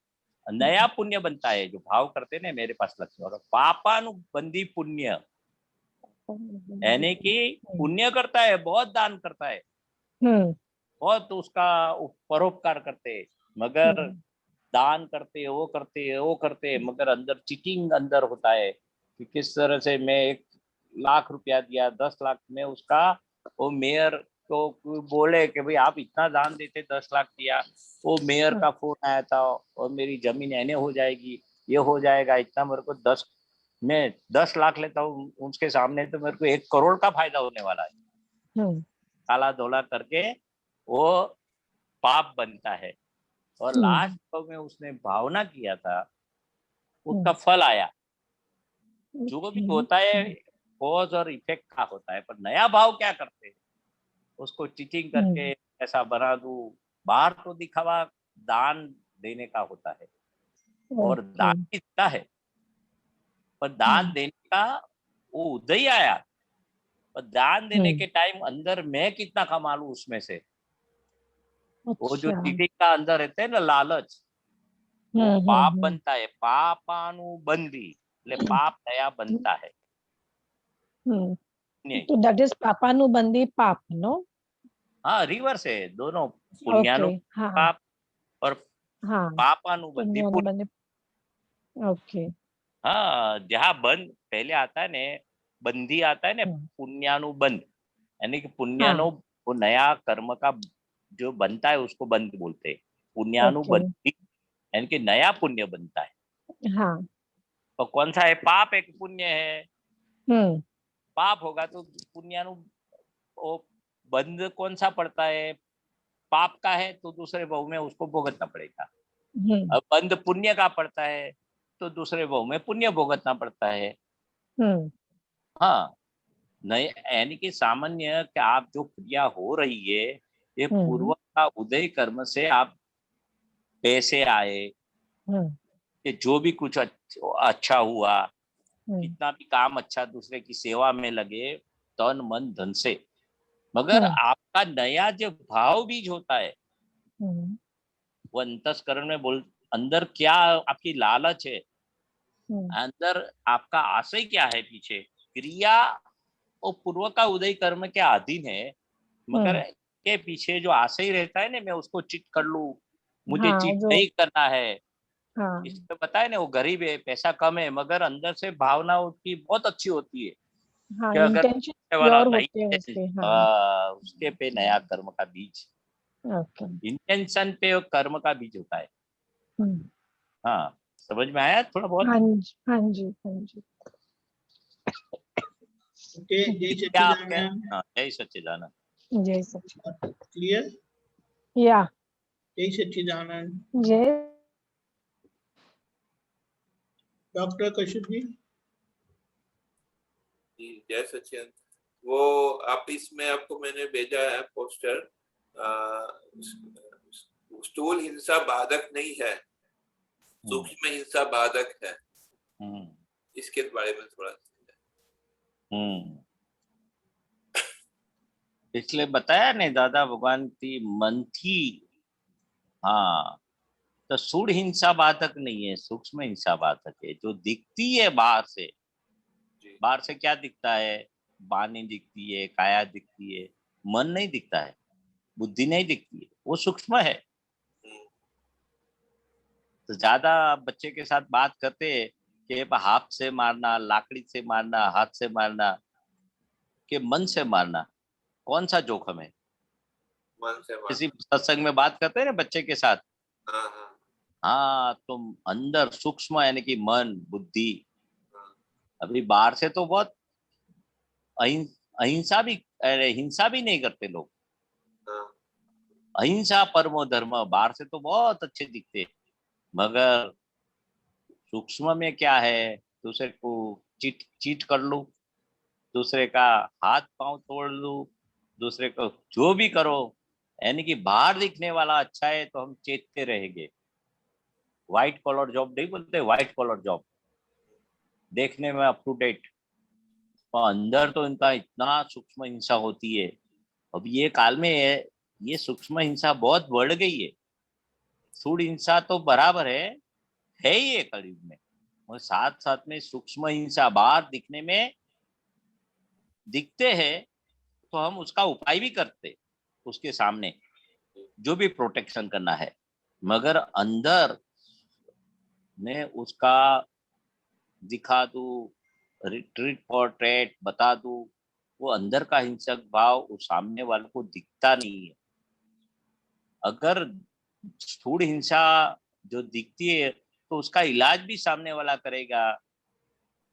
नया पुण्य बनता है जो भाव करते ना मेरे पास लक्ष्मी। और पापानुबंधी पुण्य यानी कि पुण्य करता है, बहुत दान करता है, बहुत उसका परोपकार करते, मगर दान करते, वो करते, मगर अंदर चीटिंग अंदर होता है कि किस तरह से मैं 1 लाख रुपया दिया, 10 लाख में उसका, वो मेयर को बोले कि भाई आप इतना दान देते, 10 लाख दिया, वो मेयर का फोन आया था और मेरी जमीन ऐने हो जाएगी, ये हो जाएगा, इतना मेरे को मैं 10 लाख लेता हूँ उसके सामने तो मेरे को 1 करोड़ का फायदा होने वाला है। काला धोला करके वो पाप बनता है। और लास्ट में उसने भावना किया था, उसका फल आया। जो भी होता है कॉज और इफेक्ट का होता है, पर नया भाव क्या करते हैं? उसको चीटिंग करके ऐसा बना दूं, बाहर तो दिखावा दान देने का होता है और दान कितना है, पर दान देने का वो उदय आया, पर दान देने के टाइम अंदर मैं कितना कमा लूं उसमें से, वो जो चीटिंग का अंदर रहते है ना लालच, वो पाप बनता है। पापानुबंधी એટલે પાપ નયા બનતા है। तो दैट इज पापानुबंधी पाप, नो? हाँ, रिवर्स है दोनों, पुण्यानु हाँ पाप और हाँ पापानुबंधी पुण्य। पुण्यानुबंधी, ओके। हाँ, जहाँ बंद पहले आता है ने, बंदी आता है ने, पुण्यानुबंध, यानी कि पुण्यानु वो नया कर्म का जो बनता है उसको बंद बोलते हैं। पुण्यानुबंधी यानी कि नया पुण्य बनता है। हाँ। तो कौन सा है? पाप एक पुण्य है। पाप होगा तो पुण्यानु वो बंद कौन सा पड़ता है? पाप का है तो दूसरे भाव में उसको भुगतना पड़ेगा। अब बंद पुण्य का पड़ता है तो दूसरे भाव में पुण्य भुगतना पड़ता है। हाँ, नहीं, यानी कि सामान्य कि आप जो क्रिया हो रही है ये पूर्व का उदय कर्म से आप पैसे आए, कि जो भी कुछ अच्छा हुआ, कितना भी काम अच्छा दूसरे की सेवा में लगे तन मन धन से, मगर आपका नया जो भाव बीज होता है वो अंतस्करण में बोल, अंदर क्या आपकी लालच है, अंदर आपका आशय क्या है, पीछे क्रिया वो पूर्व का उदय कर्म के अधीन है, मगर के पीछे जो आशय रहता है ना, मैं उसको चीट कर लूं, मुझे चीट नहीं करना है। इसमें बताया ना, वो गरीब है, पैसा कम है, मगर अंदर से भावना उसकी बहुत अच्छी होती है। कि अगर वाला नहीं है, उसके पे नया कर्म का बीज, इंटेंशन पे कर्म का बीज होता है। हाँ, समझ में आया थोड़ा बहुत? हाँ जी, हाँ जी, हाँ जी। जय सच्चिदानंद। जय सच्चिदानंद। क्लियर? या जय सच्चिदानंद। जय। डॉक्टर कश्यप जी। जय सच्चिदानंद। वो आप इसमें आपको मैंने भेजा है पोस्टर, स्थूल हिंसा बाधक नहीं है, सूक्ष्म हिंसा बाधक है। इसके बारे में थोड़ा इसलिए बताया नहीं दादा भगवान की मन थी। हाँ, तो सूढ़ हिंसा बाधक नहीं है, सूक्ष्म हिंसा बाधक है, जो दिखती है बाहर से। बाहर से क्या दिखता है? वाणी दिखती है, काया दिखती है, मन नहीं दिखता है, बुद्धि नहीं दिखती है, वो सूक्ष्म है। तो ज्यादा बच्चे के साथ बात करते हैं कि हाथ से मारना, लाकड़ी से मारना, हाथ से मारना, कि मन से मारना, कौन सा जोखिम है? मन से मारना। किसी सत्संग में बात करते हैं ना बच्चे के साथ, हाँ, तुम अंदर सूक्ष्म यानी कि मन बुद्धि, अभी बाहर से तो बहुत अहिंसा भी, हिंसा भी नहीं करते लोग। अहिंसा परमो धर्म, बाहर से तो बहुत अच्छे दिखते, मगर सूक्ष्म में क्या है? दूसरे को चीट कर लूं, दूसरे का हाथ पांव तोड़ लूं, दूसरे को जो भी करो, यानी कि बाहर दिखने वाला अच्छा है तो हम चेतते रहेंगे। व्हाइट कॉलर जॉब नहीं बोलते, व्हाइट कॉलर जॉब देखने में अप टू डेट, तो अंदर तो इनका इतना सूक्ष्म हिंसा होती है। अब ये काल में ये सूक्ष्म हिंसा बहुत बढ़ गई है। स्थूल हिंसा तो बराबर है ही है कलयुग में, और साथ साथ में सूक्ष्म हिंसा बाहर दिखने में दिखते हैं, तो हम उसका उपाय भी करते उसके सामने, जो भी प्रोटेक्शन करना है, मगर अंदर में उसका दिखा दूं, रिट्रीट पोर्ट्रेट बता दूं, वो अंदर का हिंसक भाव उस सामने वाले को दिखता नहीं है। अगर स्थूल हिंसा जो दिखती है तो उसका इलाज भी सामने वाला करेगा,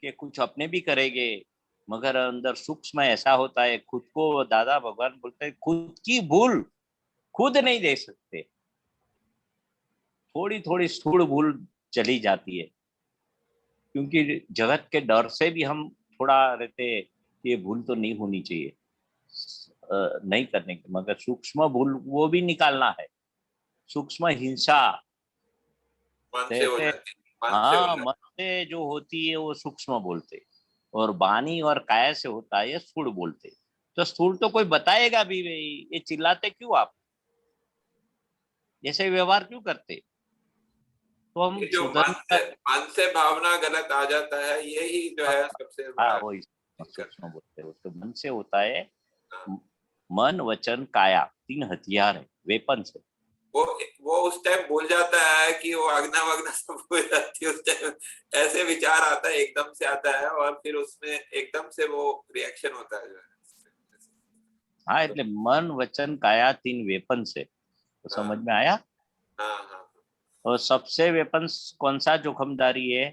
कि कुछ अपने भी करेंगे, मगर अंदर सूक्ष्म ऐसा होता है, खुद को दादा भगवान बोलते हैं खुद की भूल खुद नहीं देख सकते, थोड़ी थोड़ी स्थूल भूल चली जाती है, क्योंकि जगत के डर से भी हम थोड़ा रहते कि ये भूल तो नहीं होनी चाहिए, नहीं करने की, मगर सूक्ष्म भूल वो भी निकालना है। सूक्ष्म हिंसा मन से हो जाती है। हाँ, मन से जो होती है वो सूक्ष्म बोलते, और वाणी और काया से होता है स्थूल बोलते। तो स्थूल तो कोई बताएगा भी भाई, ये चिल्लाते क्यों आप, जैसे व्यवहार क्यों करते? तो हम ये जो मन से भावना गलत आ जाता है, यही जो है सबसे हाँ वही सूक्ष्म बोलते हैं, तो मन से होता है। मन वचन काया 3 हथियार है, वेपन्स है। वो उस टाइम भूल जाता है कि वो आज्ञा वग्ना सब भूल जाती है उस टाइम, ऐसे विचार आता है, एकदम से आता है और फिर उसमें एकदम से वो रिएक्शन होता है जो है। हाँ એટલે मन वचन काया 3 वेपन्स है, तो समझ में आया। हाँ। और सबसे वेपन्स कौन सा जोखमदारी है?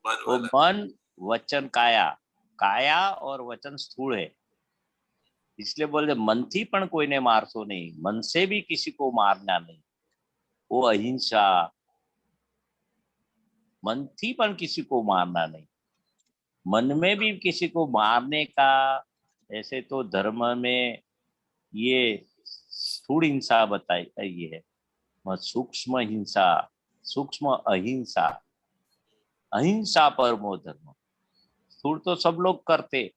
वो मन वचन काया, काया और वचन स्थूल है। इसलिए बोलते मन थी पण कोईने मारशो नहीं, मन से भी किसी को मारना नहीं, वो अहिंसा। मन थी पण किसी को मारना नहीं, मन में भी किसी को मारने का, ऐसे तो धर्म में ये स्थूल हिंसा बताई ये है, सूक्ष्म हिंसा, सूक्ष्म अहिंसा, अहिंसा परमो धर्म। स्थूल तो सब लोग करते,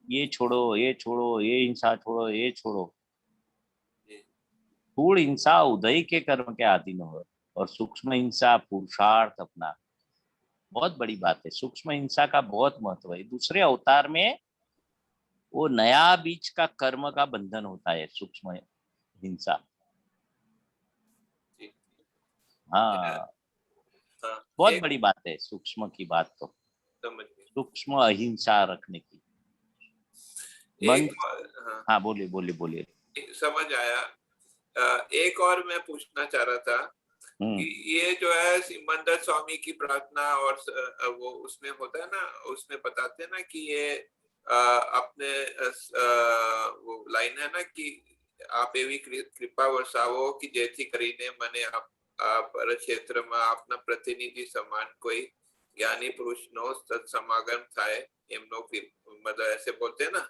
ये छोड़ो ये छोड़ो, ये हिंसा छोड़ो ये छोड़ो। स्थूल हिंसा उदय के कर्म के अधीन हो, और सूक्ष्म हिंसा पुरुषार्थ अपना। बहुत बड़ी बात है, सूक्ष्म हिंसा का बहुत महत्व है। दूसरे अवतार में वो नया बीज का कर्म का बंधन होता है, सूक्ष्म हिंसा। हाँ बहुत बड़ी बात है सूक्ष्म की बात, तो सूक्ष्म अहिंसा रखने की। हाँ बोलिए। समझ आया। एक और मैं पूछना चाह रहा था कि ये जो है सिमंदर स्वामी की प्रार्थना और वो उसमें होता है ना, उसमें बताते हैं ना कि ये अपने वो लाइन है ना कि आप एवी कृपा वर्षावो कि जेथी करीने मने आप पर क्षेत्र में अपना प्रतिनिधि समान कोई ज्ञानी पुरुष नो सत्समागम थाय एमनो मतलब ऐसे बोलते हैं ना।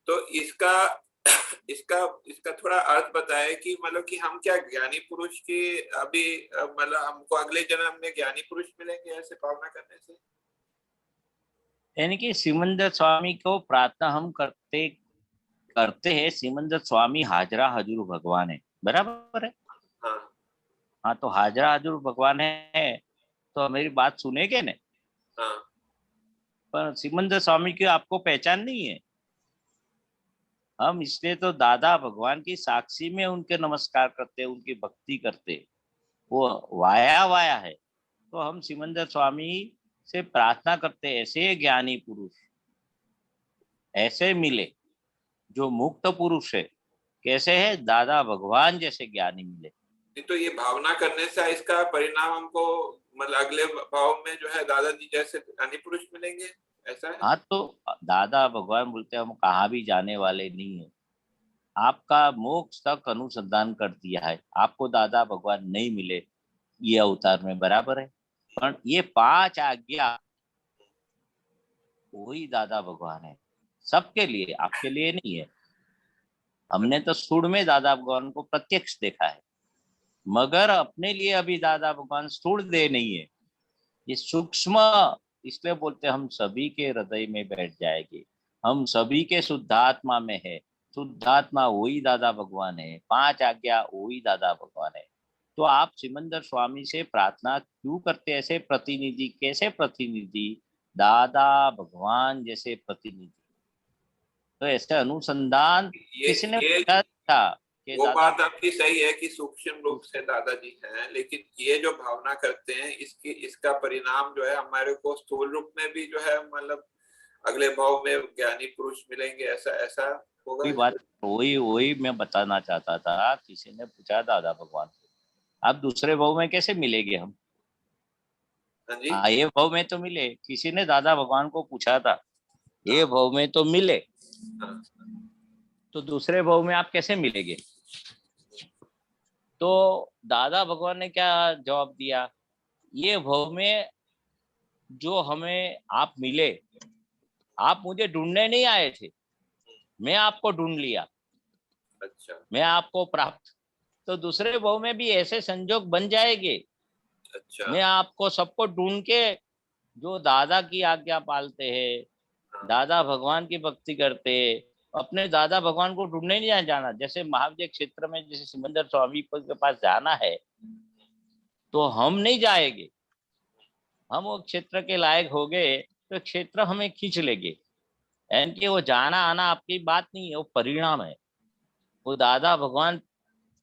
तो इसका थोड़ा अर्थ बताए कि मतलब कि हम क्या ज्ञानी पुरुष की अभी मतलब हमको अगले जन्म में ज्ञानी पुरुष मिलेंगे ऐसे भावना करने से? यानी कि सिमंदर स्वामी को प्रार्थना हम करते हैं। सिमंदर स्वामी हाजरा हजूर भगवान है, बराबर है। हाँ तो हाजरा हजूर भगवान है तो मेरी बात सुनेंगे ने। पर सिमंदर स्वामी की आपको पहचान नहीं है। हम इसलिए तो दादा भगवान की साक्षी में उनके नमस्कार करते, उनकी भक्ति करते, वो वाया है। तो हम सिमंदर स्वामी से प्रार्थना करते, ऐसे ज्ञानी पुरुष ऐसे मिले जो मुक्त पुरुष है। कैसे है? दादा भगवान जैसे ज्ञानी मिले। तो ये भावना करने से इसका परिणाम हमको मतलब अगले भाव में जो है दादाजी जैसे ज्ञानी पुरुष मिलेंगे, ऐसा है? हाँ तो दादा भगवान बोलते हम कहाँ भी जाने वाले नहीं है, आपका मोक्ष तक अनुसंधान कर दिया है, आपको दादा भगवान नहीं मिले ये अवतार में, बराबर है। पर ये 5 आज्ञा वही दादा भगवान है सबके लिए, आपके लिए नहीं है। हमने तो सूढ़ में दादा भगवान को प्रत्यक्ष देखा है, मगर अपने लिए अभी दादा भगवान स्थूल दे नहीं है, ये सूक्ष्म। इसलिए बोलते हम सभी के हृदय में बैठ जाएगी, हम सभी के शुद्धात्मा में है। शुद्धात्मा वही दादा भगवान है, 5 आज्ञा वही दादा भगवान है। तो आप सिमंदर स्वामी से प्रार्थना क्यों करते? ऐसे प्रतिनिधि, कैसे प्रतिनिधि? दादा भगवान जैसे प्रतिनिधि। तो ऐसे अनुसंधान किसी ने पूछा था कि वो बात आपकी सही है कि सूक्ष्म रूप से दादाजी हैं, लेकिन ये जो भावना करते हैं इसका परिणाम जो है हमारे को स्थूल रूप में भी जो है मतलब अगले भाव में ज्ञानी पुरुष मिलेंगे, ऐसा होगा। बात वही मैं बताना चाहता था। किसी ने पूछा दादा भगवान से आप दूसरे भाव में कैसे मिलेंगे हम? हाँ ये भाव में तो मिले। किसी ने दादा भगवान को पूछा था ये भाव में तो मिले, तो दूसरे भाव में आप कैसे मिलेंगे? तो दादा भगवान ने क्या जवाब दिया? ये भाव में जो हमें आप मिले, आप मुझे ढूंढने नहीं आए थे, मैं आपको ढूंढ लिया। अच्छा। मैं आपको प्राप्त। तो दूसरे भाव में भी ऐसे संजोग बन जाएंगे। अच्छा। मैं आपको सबको ढूंढ के, जो दादा की आज्ञा पालते हैं, दादा भगवान की भक्ति करते हैं, अपने दादा भगवान को ढूंढने नहीं जाना। जैसे महाविद्या क्षेत्र में जैसे सिमंदर स्वामी के पास जाना है, तो हम नहीं जाएंगे। हम वो क्षेत्र के लायक हो गए तो क्षेत्र हमें खींच लेंगे। यानी कि वो जाना आना आपकी बात नहीं है, वो परिणाम है। वो दादा भगवान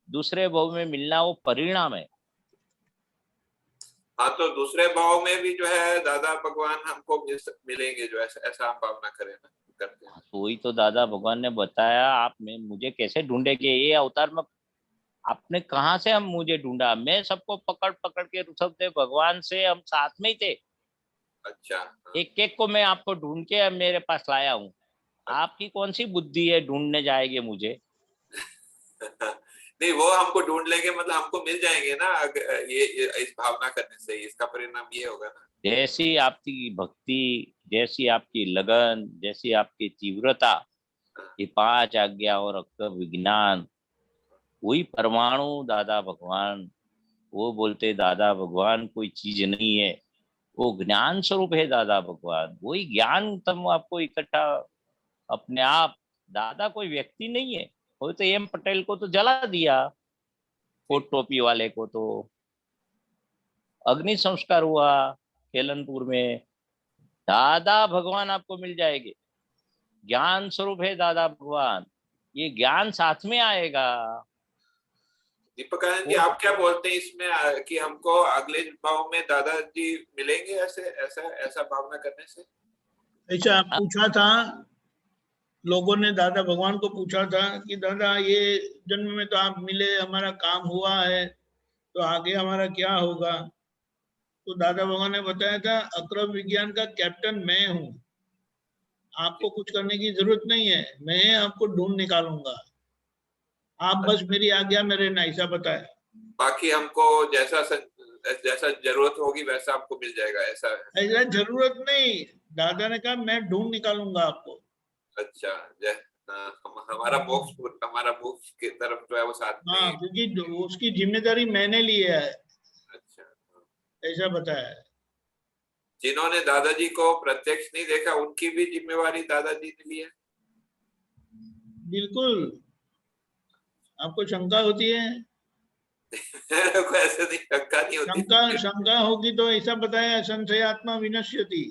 दूसरे भाव में मिलना वो परिणाम है। हाँ, तो दूसरे भाव में भी जो है दादा भगवान हमको मिलेंगे, जो ऐसा हम भावना करें ना, करते हैं। वही तो दादा भगवान ने बताया, आप में मुझे कैसे ढूंढेंगे, ये अवतार में आपने कहाँ से हम मुझे ढूंढा। मैं सबको पकड़ पकड़ के ऋषभदेव भगवान से हम साथ में ही थे। अच्छा, हाँ। एक एक को मैं आपको ढूंढ के अब मेरे पास लाया हूँ। आपकी कौन सी बुद्धि है ढूंढने जाएंगे मुझे? नहीं, वो हमको ढूंढ लेंगे, मतलब हमको मिल जाएंगे ना। ये इस भावना करने से इसका परिणाम ये होगा ना। जैसी आपकी भक्ति, जैसी आपकी लगन, जैसी आपकी तीव्रता, ये 5 आज्ञा और अक्षर विज्ञान, वही परमाणु दादा भगवान। वो बोलते दादा भगवान कोई चीज नहीं है, वो ज्ञान स्वरूप है दादा भगवान। वही ज्ञान तम आपको इकट्ठा अपने आप। दादा कोई व्यक्ति नहीं है। वो तो एम पटेल को तो जला दिया, कोट टोपी वाले को तो अग्नि संस्कार हुआ केलनपुर में। दादा भगवान आपको मिल जाएंगे। ज्ञान स्वरूप है दादा भगवान। ये ज्ञान साथ में आएगा। दीपक आनंद जी, आप क्या बोलते हैं इसमें कि हमको अगले भाव में दादाजी मिलेंगे ऐसे ऐसा भावना करने से? ऐसा पूछा था लोगों ने, दादा भगवान को पूछा था कि दादा ये जन्म में तो आप मिले, हमारा काम हुआ है, तो आगे हमारा क्या होगा? तो दादा भगवान ने बताया था, अक्रम विज्ञान का कैप्टन मैं हूँ, आपको कुछ करने की जरूरत नहीं है, मैं आपको ढूंढ निकालूंगा, आप बस मेरी आज्ञा में रहना, ऐसा बताया। बाकी हमको जैसा जरूरत होगी वैसा आपको मिल जाएगा, ऐसा है? ऐसा जरूरत नहीं, दादा ने कहा मैं ढूंढ निकालूंगा आपको। अच्छा, हमारा मोक्ष की तरफ जो है वो साथ में। हाँ, क्योंकि उसकी जिम्मेदारी मैंने ली है, अच्छा, ऐसा बताया है। जिन्होंने दादाजी को प्रत्यक्ष नहीं देखा उनकी भी जिम्मेवारी दादाजी ने ली है। बिल्कुल। आपको शंका होती है? मेरे को ऐसे नहीं, शंका नहीं होती। शंका होगी तो ऐसा बताया, संशयात्मा विनश्यति।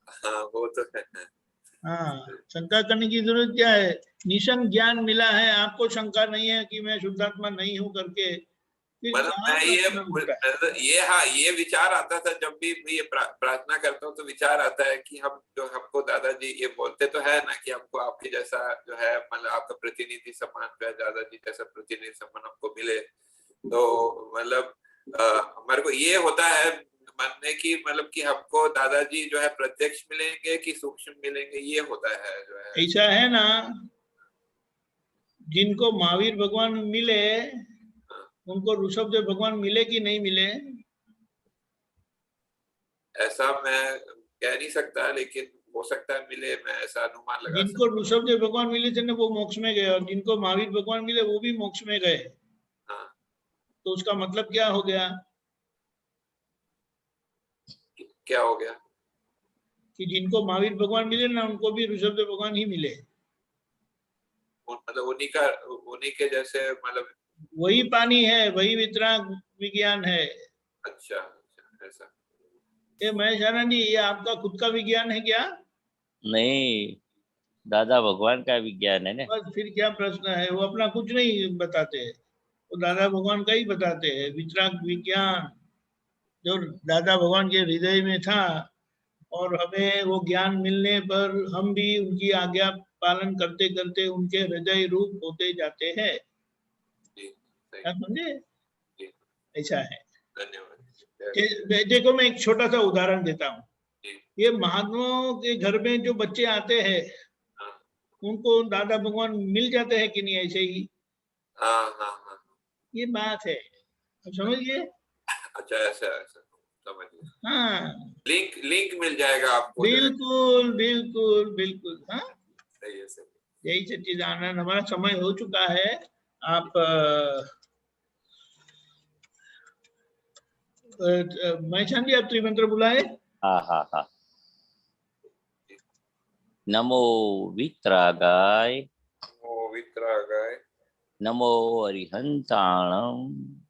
हाँ, वो तो है। हाँ, शंका करने की जरूरत क्या है? निशंक ज्ञान मिला है, आपको शंका नहीं है कि मैं शुद्धात्मा नहीं हूँ करके, फिर मतलब मैं ये विचार आता था जब भी ये प्रार्थना करता हूँ, तो विचार आता है कि हमको दादाजी ये बोलते तो है ना कि हमको आपके जैसा जो है, मतलब आपका प्रतिनिधि सम्मान जो है, दादाजी जैसा प्रतिनिधि सम्मान हमको मिले। तो मतलब हमारे को ये होता है मन में कि मतलब कि हमको दादाजी जो है प्रत्यक्ष मिलेंगे कि सूक्ष्म मिलेंगे, ये होता है जो है। ऐसा है ना, जिनको महावीर भगवान मिले उनको ऋषभदेव भगवान मिले कि नहीं मिले? ऐसा मैं कह नहीं सकता, लेकिन हो सकता है मिले, मैं ऐसा अनुमान लगा सकता। जिनको ऋषभदेव भगवान मिले थे ना, वो मोक्ष में गए, और जिनको महावीर भगवान मिले वो भी मोक्ष में गए। हाँ, तो उसका मतलब क्या हो गया? क्या हो गया? कि जिनको महावीर भगवान मिले ना, उनको भी ऋषभदेव भगवान ही मिले। मतलब उन्हीं के जैसे, मतलब वही पानी है, वही वितराग विज्ञान है। अच्छा, ऐसा। ये महेश आनंद जी, ये आपका खुद का विज्ञान है क्या? नहीं, दादा भगवान का विज्ञान है ना। बस फिर क्या प्रश्न है? वो अपना कुछ नहीं बताते, वो दादा भगवान का ही बताते हैं। वितराग विज्ञान जो दादा भगवान के हृदय में था, और हमें वो ज्ञान मिलने पर हम भी उनकी आज्ञा पालन करते करते उनके हृदय रूप होते जाते हैं। क्या समझे? ऐसा है। धन्यवाद। देखो, मैं एक छोटा सा उदाहरण देता हूँ। ये महात्माओं के घर में जो बच्चे आते हैं, उनको दादा भगवान मिल जाते हैं कि नहीं ऐसे ही? हाँ, ये बात है, अब समझिए। अच्छा, ऐसा समझ गया। हाँ, लिंक मिल जाएगा आपको। बिल्कुल बिल्कुल बिल्कुल। हाँ, सही है, सही। यही सच्चिदानंद। हमारा समय हो चुका है। आप महेशान जी, आप त्रिमंत्र बुलाए। हाँ। नमो वितरागाय, नमो वितरागाय, नमो अरिहंताणम,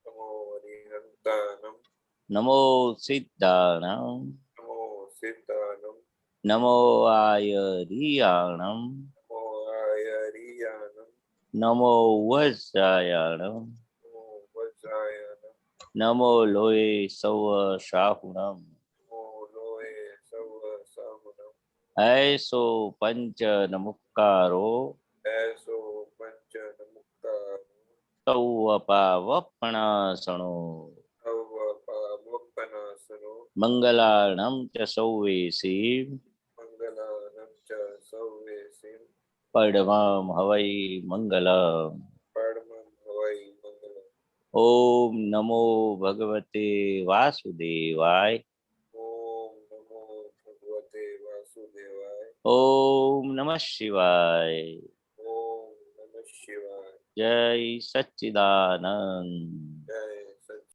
नमो अरिहंताणम, नमो सिद्धाणं नमो सिद्धानं नमो आयरियाणं नमो आयरियानं नमो वज्रायाणं नमो वज्रायनं नमो लोये सव शाहुणं नमो लोये सव साहुनं ऐसो पंच नमुक्कारो ऐसो पंच नमुक्तारो सौवपावपणासनो अवपावपनासनो मंगलार्णं च सौवेसी मंगलानं च सौवेसिं पडमं हवै मंगलम् परमं हवै मंगलम्। ओम नमो भगवते वासुदेवाय ओम नमो भगवते वासुदेवाय ओम नमः शिवाय ओम नमः शिवाय। जय सच्चिदानंद।